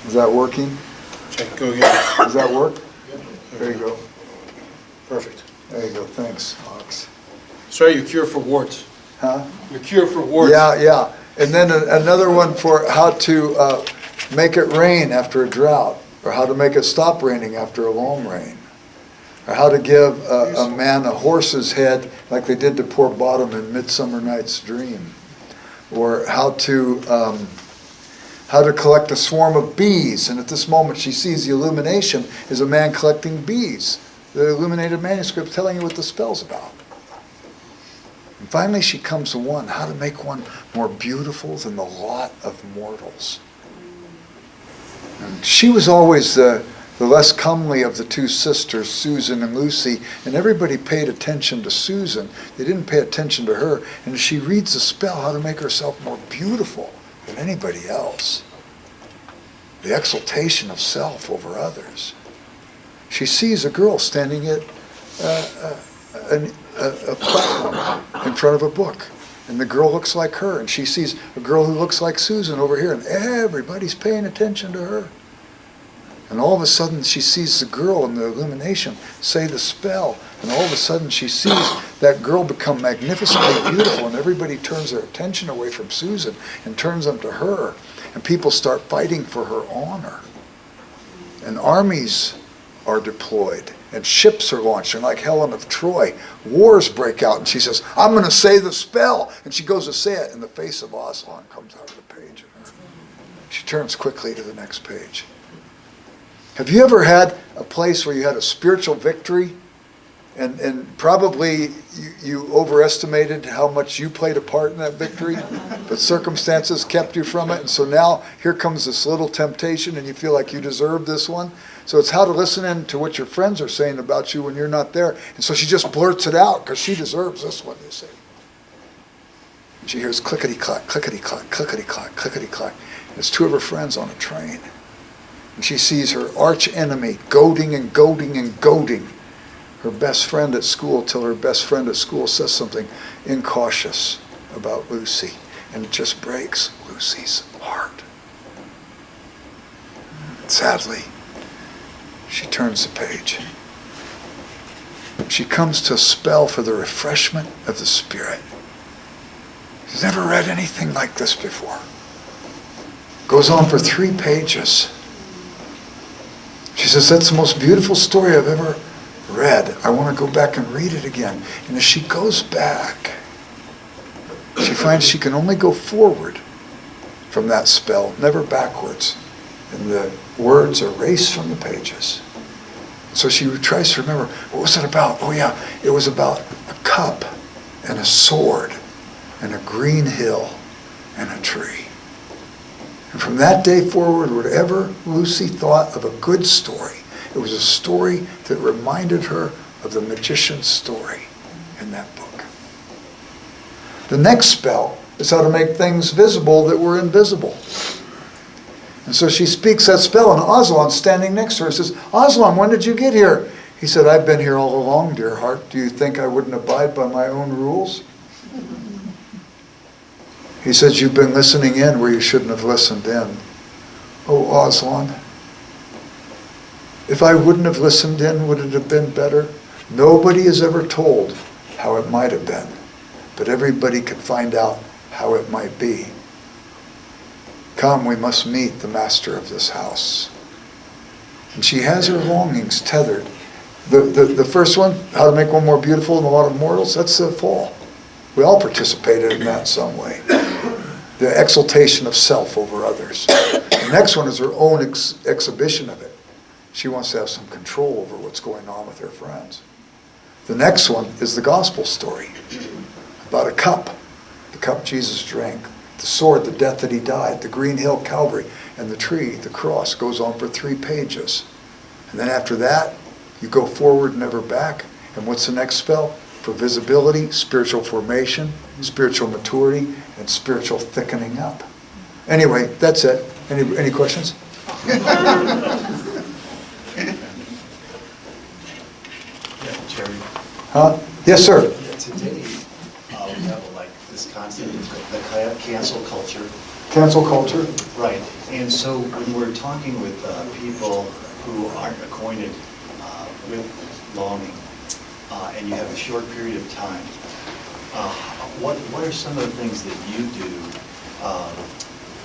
Is that working? check. Go again. Does that work? There you go. Perfect. There you go. Thanks, Ox. Sorry, your cure for warts. Huh? Your cure for warts. Yeah. And then another one for how to make it rain after a drought, or how to make it stop raining after a long rain, or how to give a man a horse's head like they did to poor Bottom in Midsummer Night's Dream, or how to how to collect a swarm of bees. And at this moment she sees the illumination is a man collecting bees. The illuminated manuscript telling you what the spell's about. And finally she comes to one, how to make one more beautiful than the lot of mortals. And she was always the less comely of the two sisters, Susan and Lucy, and everybody paid attention to Susan. They didn't pay attention to her. And she reads the spell, how to make herself more beautiful than anybody else. The exaltation of self over others. She sees a girl standing at a platform in front of a book. And the girl looks like her. And she sees a girl who looks like Susan over here. And everybody's paying attention to her. And all of a sudden she sees the girl in the illumination say the spell. And all of a sudden she sees that girl become magnificently beautiful. And everybody turns their attention away from Susan and turns them to her. And people start fighting for her honor. And armies are deployed. And ships are launched. And like Helen of Troy, wars break out. And she says, I'm going to say the spell. And she goes to say it. And the face of Aslan comes out of the page. She turns quickly to the next page. Have you ever had a place where you had a spiritual victory and probably you overestimated how much you played a part in that victory, but circumstances kept you from it, and so now here comes this little temptation and you feel like you deserve this one? So it's how to listen in to what your friends are saying about you when you're not there. And so she just blurts it out because she deserves this one, you see. And she hears clickety-clack, clickety-clack, clickety-clack, clickety-clack. And it's two of her friends on a train. And she sees her arch enemy goading and goading and goading her best friend at school till her best friend at school says something incautious about Lucy. And it just breaks Lucy's heart. And sadly, she turns the page. She comes to a spell for the refreshment of the spirit. She's never read anything like this before. Goes on for 3 pages. She says, that's the most beautiful story I've ever read. I want to go back and read it again. And as she goes back, she finds she can only go forward from that spell, never backwards. And the words are erased from the pages. So she tries to remember, what was it about? Oh yeah, it was about a cup and a sword and a green hill and a tree. And from that day forward, whatever Lucy thought of a good story, it was a story that reminded her of the magician's story in that book. The next spell is how to make things visible that were invisible. And so she speaks that spell, and Aslan's standing next to her says, Aslan, when did you get here? He said, I've been here all along, dear heart. Do you think I wouldn't abide by my own rules? He says, you've been listening in where you shouldn't have listened in. Oh, Aslan, if I wouldn't have listened in, would it have been better? Nobody is ever told how it might have been, but everybody can find out how it might be. Come, we must meet the master of this house. And she has her longings tethered. The first one, how to make one more beautiful than a lot of mortals, that's the fall. We all participated in that in some way. The exaltation of self over others. The next one is her own exhibition of it. She wants to have some control over what's going on with her friends. The next one is the gospel story about a cup, the cup Jesus drank, the sword, the death that he died, the green hill, Calvary, and the tree, the cross. Goes on for 3 pages. And then after that, you go forward, never back. And what's the next spell? For visibility, spiritual formation, spiritual maturity, and spiritual thickening up. Anyway, that's it. Any questions? Jerry. Huh? Yes, sir. Today, we have like this concept of the cancel culture. Cancel culture. Right. And so when we're talking with people who aren't acquainted with longing, and you have a short period of time, what are some of the things that you do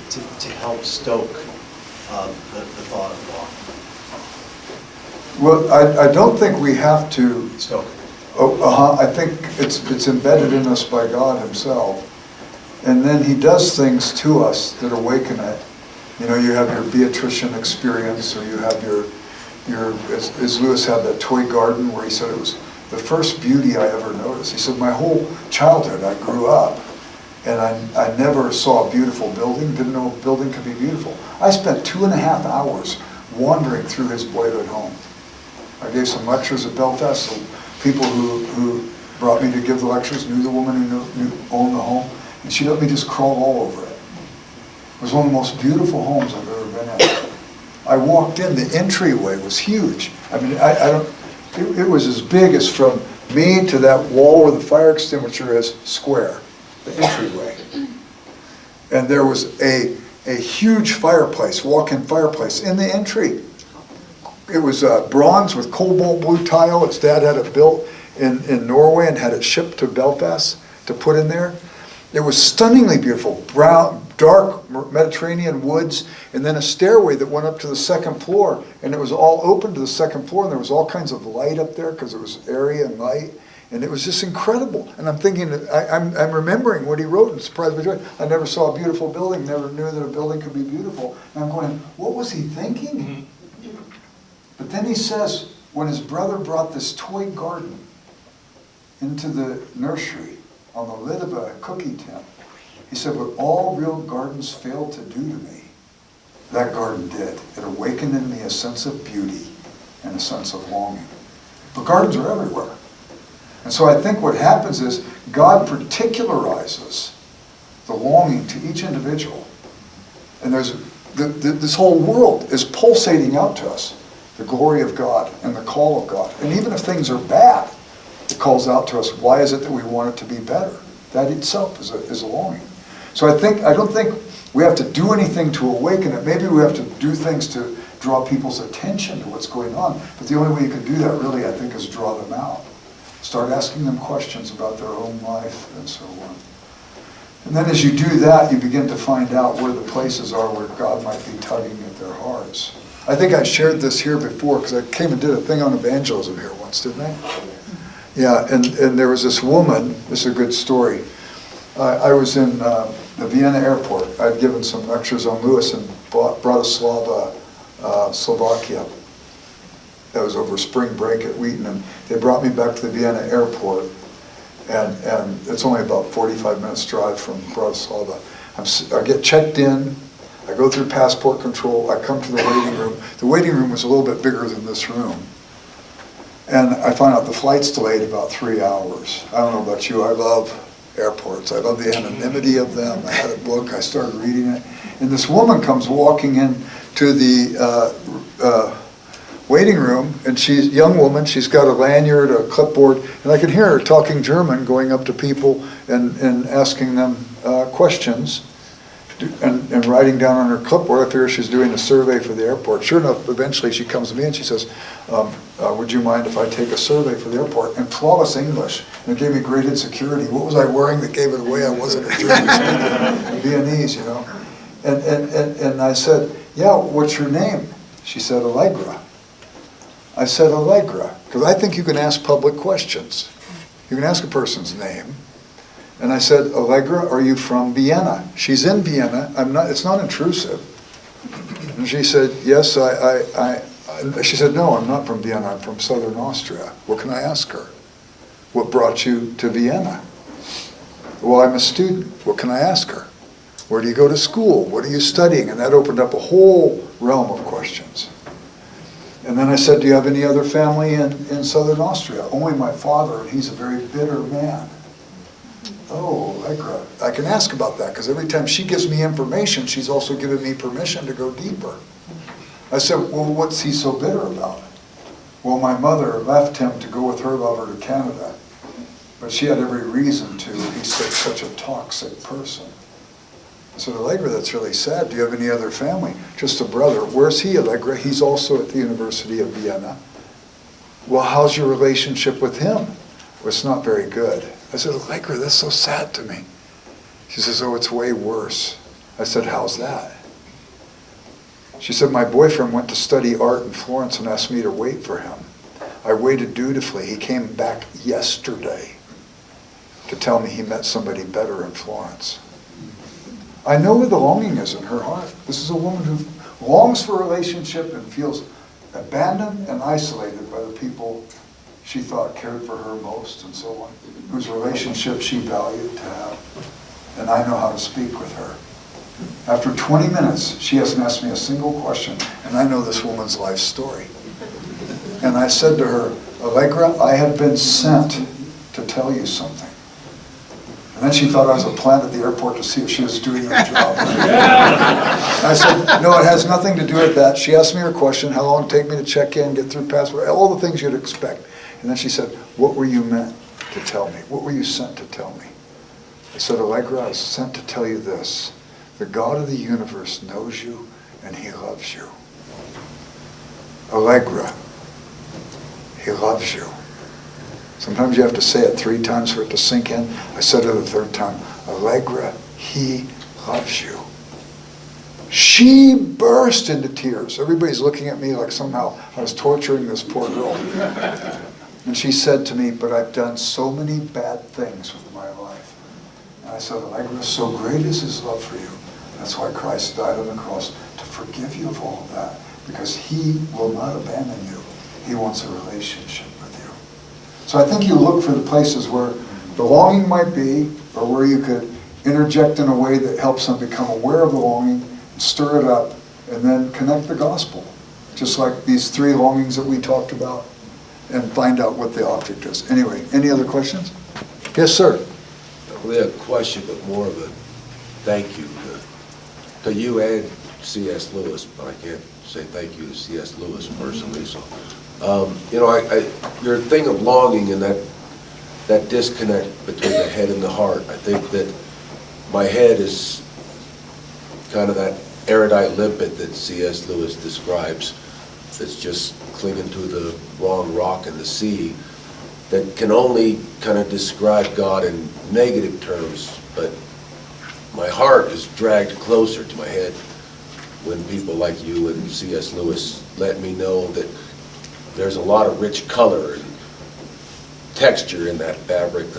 to help stoke the thought of longing? Well, I don't think we have to. Stoke. I think it's embedded in us by God himself. And then he does things to us that awaken it. You know, you have your Beatrician experience, or you have as Lewis had that toy garden where he said it was the first beauty I ever noticed. He said, my whole childhood I grew up and I never saw a beautiful building, didn't know a building could be beautiful. I spent 2.5 hours wandering through his boyhood home. I gave some lectures at Belfast, so people who brought me to give the lectures knew the woman who owned the home, and she let me just crawl all over it. It was one of the most beautiful homes I've ever been in. I walked in, the entryway was huge. I mean, it was as big as from me to that wall where the fire extinguisher is square, the entryway. And there was a huge fireplace, walk-in fireplace in the entry. It was bronze with cobalt blue tile. Its dad had it built in Norway and had it shipped to Belfast to put in there. It was stunningly beautiful, brown, dark Mediterranean woods, and then a stairway that went up to the second floor, and it was all open to the second floor, and there was all kinds of light up there because it was area and light, and it was just incredible. And I'm thinking, I'm remembering what he wrote in Surprise by Joy. I never saw a beautiful building, never knew that a building could be beautiful. And I'm going, what was he thinking? But then he says, when his brother brought this toy garden into the nursery on the lid of a cookie tin, he said, what all real gardens failed to do to me, that garden did. It awakened in me a sense of beauty and a sense of longing. But gardens are everywhere. And so I think what happens is God particularizes the longing to each individual. And there's this whole world is pulsating out to us, the glory of God and the call of God. And even if things are bad, it calls out to us, why is it that we want it to be better? That itself is a longing. So I don't think we have to do anything to awaken it. Maybe we have to do things to draw people's attention to what's going on. But the only way you can do that really, I think, is draw them out. Start asking them questions about their own life and so on. And then as you do that, you begin to find out where the places are where God might be tugging at their hearts. I think I shared this here before because I came and did a thing on evangelism here once, didn't I? Yeah, and there was this woman, this is a good story. I was in the Vienna airport. I'd given some lectures on Lewis in Bratislava, Slovakia. That was over spring break at Wheaton, and they brought me back to the Vienna airport, and it's only about 45 minutes drive from Bratislava. I get checked in, I go through passport control, I come to the waiting room. The waiting room was a little bit bigger than this room. And I find out the flight's delayed about 3 hours. I don't know about you, I love airports. I love the anonymity of them. I had a book, I started reading it. And this woman comes walking in to the waiting room, and she's a young woman, she's got a lanyard, a clipboard, and I can hear her talking German, going up to people and asking them questions. And writing down on her clipboard, I figure she's doing a survey for the airport. Sure enough, eventually she comes to me and she says, would you mind if I take a survey for the airport? In flawless English. And it gave me great insecurity. What was I wearing that gave it away? I wasn't a German speaker, Viennese, you know. And I said, yeah, what's your name? She said, Allegra. I said, Allegra, because I think you can ask public questions. You can ask a person's name. And I said, Allegra, are you from Vienna? She's in Vienna. It's not intrusive. And she said, yes, she said, no, I'm not from Vienna. I'm from Southern Austria. What can I ask her? What brought you to Vienna? Well, I'm a student. What can I ask her? Where do you go to school? What are you studying? And that opened up a whole realm of questions. And then I said, do you have any other family in Southern Austria? Only my father, and he's a very bitter man. Oh, Allegra, I can ask about that, because every time she gives me information, she's also giving me permission to go deeper. I said, well, what's he so bitter about? Well, my mother left him to go with her lover to Canada, but she had every reason to. He's such a toxic person. I said, Allegra, that's really sad. Do you have any other family? Just a brother. Where's he, Allegra? He's also at the University of Vienna. Well, how's your relationship with him? Well, it's not very good. I said, Allegra, that's so sad to me. She says, oh, it's way worse. I said, how's that? She said, my boyfriend went to study art in Florence and asked me to wait for him. I waited dutifully. He came back yesterday to tell me he met somebody better in Florence. I know where the longing is in her heart. This is a woman who longs for a relationship and feels abandoned and isolated by the people she thought cared for her most and so on, whose relationship she valued to have. And I know how to speak with her. After 20 minutes, she hasn't asked me a single question, and I know this woman's life story. And I said to her, Allegra, I have been sent to tell you something. And then she thought I was a plant at the airport to see if she was doing her job. I said, no, it has nothing to do with that. She asked me her question, how long it take me to check in, get through passport, all the things you'd expect. And then she said, what were you meant to tell me? What were you sent to tell me? I said, Allegra, I was sent to tell you this. The God of the universe knows you and he loves you. Allegra, he loves you. Sometimes you have to say it 3 times for it to sink in. I said it the 3rd time. Allegra, he loves you. She burst into tears. Everybody's looking at me like somehow I was torturing this poor girl. And she said to me, but I've done so many bad things with my life. And I said, Allegra, so great is his love for you. That's why Christ died on the cross, to forgive you of all of that. Because he will not abandon you. He wants a relationship with you. So I think you look for the places where the longing might be, or where you could interject in a way that helps them become aware of the longing, and stir it up, and then connect the gospel. Just like these 3 longings that we talked about, and find out what the object is. Anyway, any other questions? Yes, sir. Really a question, but more of a thank you to you and C.S. Lewis, but I can't say thank you to C.S. Lewis personally. So, you know, your thing of longing and that disconnect between the head and the heart, I think that my head is kind of that erudite limpet that C.S. Lewis describes, that's just clinging to the wrong rock in the sea, that can only kind of describe God in negative terms, but my heart is dragged closer to my head when people like you and C.S. Lewis let me know that there's a lot of rich color and texture in that fabric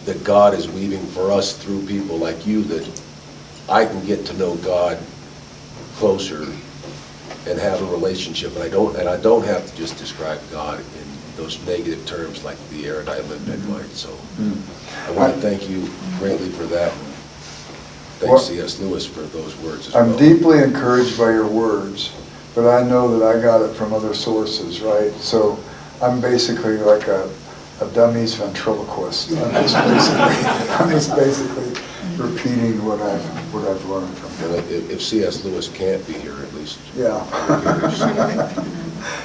that God is weaving for us through people like you, that I can get to know God closer and have a relationship, and I don't have to just describe God in those negative terms like the erudite limpet might. So I want to thank you greatly for that. Thanks C.S. Lewis for those words as well. I'm deeply encouraged by your words, but I know that I got it from other sources, right? So I'm basically like a dummy's ventriloquist. I'm just basically repeating what I've learned from him. And if C.S. Lewis can't be here, at least. Yeah.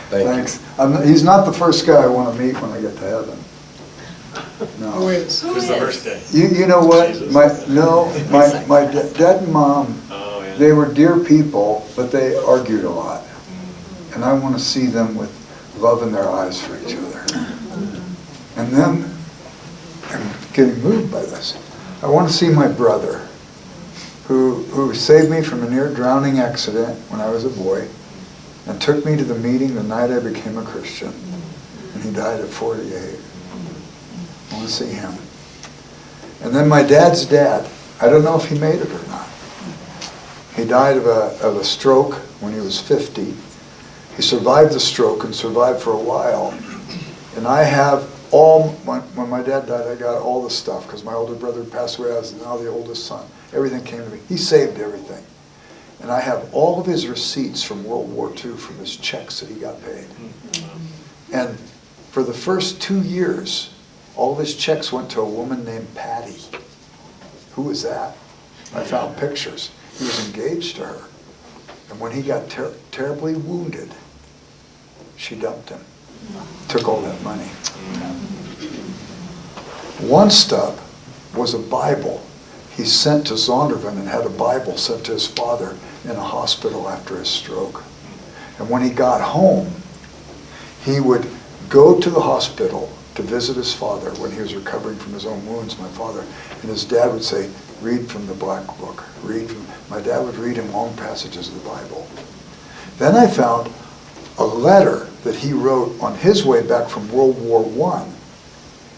Thanks. He's not the first guy I want to meet when I get to heaven. No. Who's the first day? You know what? Jesus. My dad and mom, Oh, yeah. they were dear people, but they argued a lot. And I want to see them with love in their eyes for each other. And then, I'm getting moved by this, I want to see my brother, who saved me from a near drowning accident when I was a boy, and took me to the meeting the night I became a Christian. And he died at 48. I want to see him. And then my dad's dad, I don't know if he made it or not. He died of a stroke when he was 50. He survived the stroke and survived for a while. And I have when my dad died, I got all the stuff, because my older brother passed away. I was now the oldest son. Everything came to me. He saved everything. And I have all of his receipts from World War II from his checks that he got paid. And for the first 2 years, all of his checks went to a woman named Patty. Who was that? I found pictures. He was engaged to her. And when he got terribly wounded, she dumped him. Took all that money. One stub was a Bible he sent to Zondervan, and had a Bible sent to his father in a hospital after his stroke. And when he got home, he would go to the hospital to visit his father when he was recovering from his own wounds, my father, and his dad would say, read from the Black Book. My dad would read him long passages of the Bible. Then I found a letter that he wrote on his way back from World War I.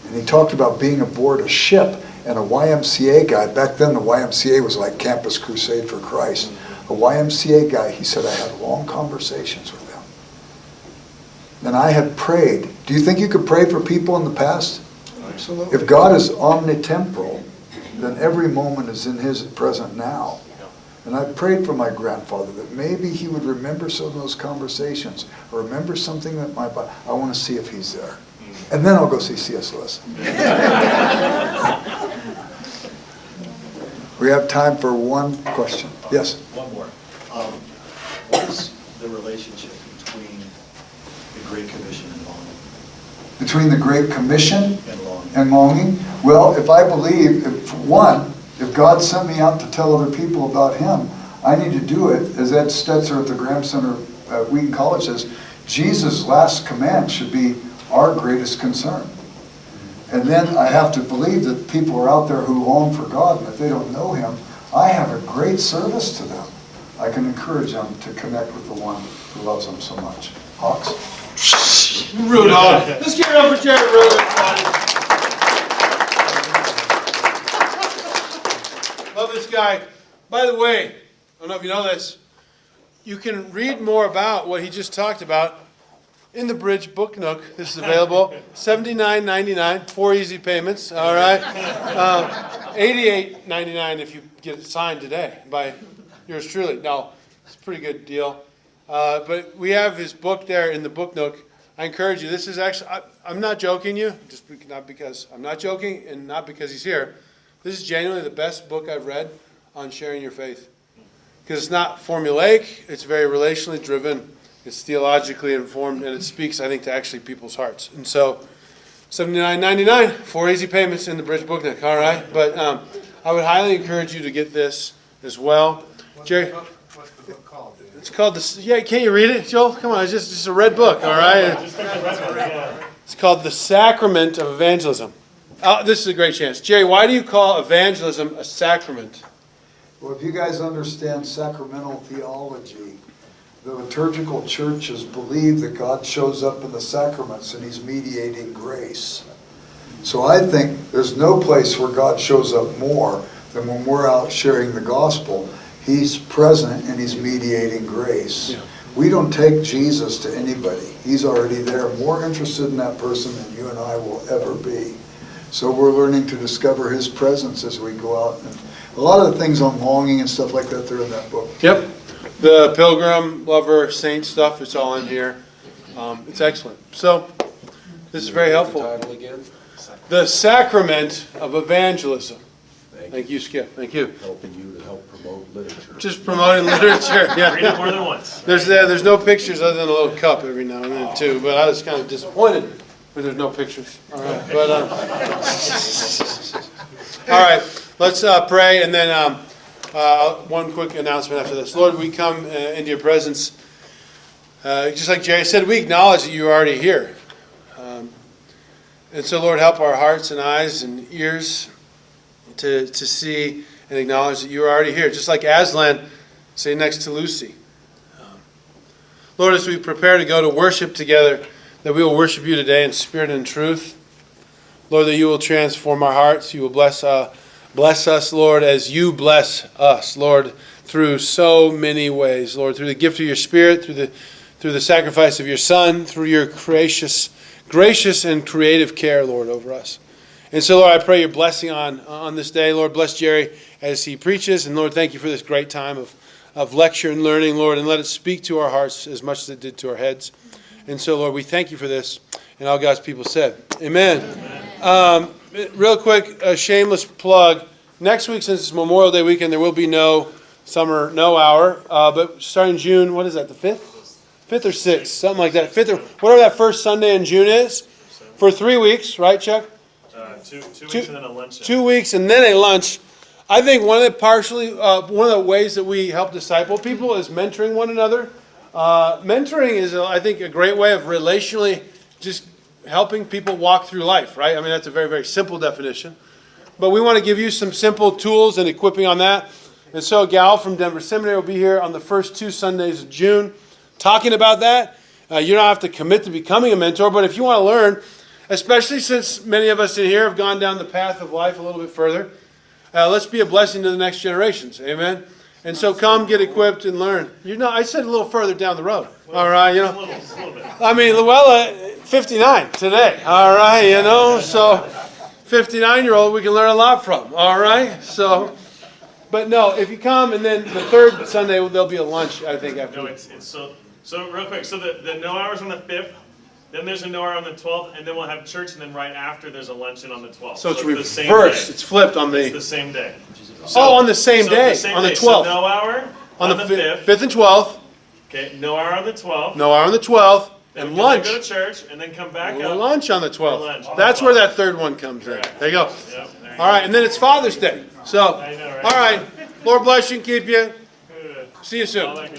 And he talked about being aboard a ship And a YMCA guy, back then the YMCA was like Campus Crusade for Christ. A YMCA guy, he said, I had long conversations with them. And I had prayed. Do you think you could pray for people in the past? Absolutely. If God is omnitemporal, then every moment is in his present now. And I prayed for my grandfather that maybe he would remember some of those conversations, or remember something that I want to see if he's there. And then I'll go see C.S. Lewis. We have time for one question. Yes? One more. What is the relationship between the Great Commission and longing? Between the Great Commission And longing. and longing? Well, if I believe, if God sent me out to tell other people about him, I need to do it, as Ed Stetzer at the Graham Center at Wheaton College says, Jesus' last command should be our greatest concern. And then I have to believe that people are out there who long for God, and if they don't know him, I have a great service to them. I can encourage them to connect with the one who loves them so much. Hawks? Rudolph. Let's give it up for Jared Rudolph. Love this guy. By the way, I don't know if you know this, you can read more about what he just talked about in the Bridge Book Nook. This is available. $79.99, 4 easy payments. All right. $88.99 if you get it signed today by yours truly. No, it's a pretty good deal. But we have his book there in the Book Nook. I encourage you. This is actually, I'm not joking you, not because I'm not joking and not because he's here. This is genuinely the best book I've read on sharing your faith. Because it's not formulaic, it's very relationally driven. It's theologically informed, and it speaks, I think, to actually people's hearts. And so, $79.99, 4 easy payments in the Bridge Book Nook, all right? But I would highly encourage you to get this as well. Jerry? What's the book called? It's called can't you read it, Joel? Come on, it's just a red book, all right? It's called The Sacrament of Evangelism. This is a great chance. Jerry, why do you call evangelism a sacrament? Well, if you guys understand sacramental theology, the liturgical churches believe that God shows up in the sacraments and he's mediating grace. So I think there's no place where God shows up more than when we're out sharing the gospel. He's present and he's mediating grace. Yeah. We don't take Jesus to anybody. He's already there, more interested in that person than you and I will ever be. So we're learning to discover his presence as we go out. And a lot of the things on longing and stuff like that, they're in that book. Yep. The Pilgrim, Lover, Saint stuff, it's all in here. It's excellent. So, this is very helpful. The title again? The Sacrament of Evangelism. Thank you, Skip. Thank you. Helping you to help promote literature. Just promoting literature. Yeah. Read it more than once. There's no pictures other than a little cup every now and then too. But I was kind of disappointed when there's no pictures. All right. But all right. Let's pray, and then one quick announcement after this. Lord, we come into your presence. Just like Jerry said, we acknowledge that you are already here. And so, Lord, help our hearts and eyes and ears to see and acknowledge that you are already here. Just like Aslan sitting next to Lucy. Lord, as we prepare to go to worship together, that we will worship you today in spirit and truth. Lord, that you will transform our hearts. You will bless us, Lord, as you bless us, Lord, through so many ways. Lord, through the gift of your Spirit, through the sacrifice of your Son, through your gracious and creative care, Lord, over us. And so, Lord, I pray your blessing on this day. Lord, bless Jerry as he preaches. And, Lord, thank you for this great time of lecture and learning, Lord, and let it speak to our hearts as much as it did to our heads. And so, Lord, we thank you for this. And all God's people said, amen. Real quick, a shameless plug. Next week, since it's Memorial Day weekend, there will be no hour. But starting June, what is that, the 5th? 5th or 6th, something like that. 5th or whatever that first Sunday in June is. For 3 weeks, right, Chuck? 2 weeks and then a lunch. 2 weeks and then a lunch. I think one of the ways that we help disciple people is mentoring one another. Mentoring is, I think, a great way of relationally just helping people walk through life, right? I mean, that's a very, very simple definition. But we want to give you some simple tools and equipping on that. And so Gal from Denver Seminary will be here on the first 2 Sundays of June talking about that. You don't have to commit to becoming a mentor, but if you want to learn especially since many of us in here have gone down the path of life a little bit further. Let's be a blessing to the next generations. Amen. And so come get equipped and learn. You know, I said a little further down the road. All right, you know. I mean, Luella, 59 today. All right, you know. So 59-year-old we can learn a lot from. All right. So, but no, if you come and then the third Sunday there'll be a lunch, I think, after. No, it's so real quick. So the no hours on the 5th, then there's a no hour on the 12th, and then we'll have church, and then right after there's a lunch-in on the 12th. So it's the same reversed. day. It's flipped on It's the. the same day. On the same day, on the 12th. So no hour on the 5th. 5th and 12th. Okay, no hour on the 12th. No hour on the 12th. Then And we lunch. Go to church, and then come back We'll up. lunch on the Lunch 12th. on That's the where 12th. that third one comes in. Correct. There you go. Yep, there you All right, and then it's Father's Day. So, I know, right? all right. Lord bless you and keep you. Good. See you soon. All that good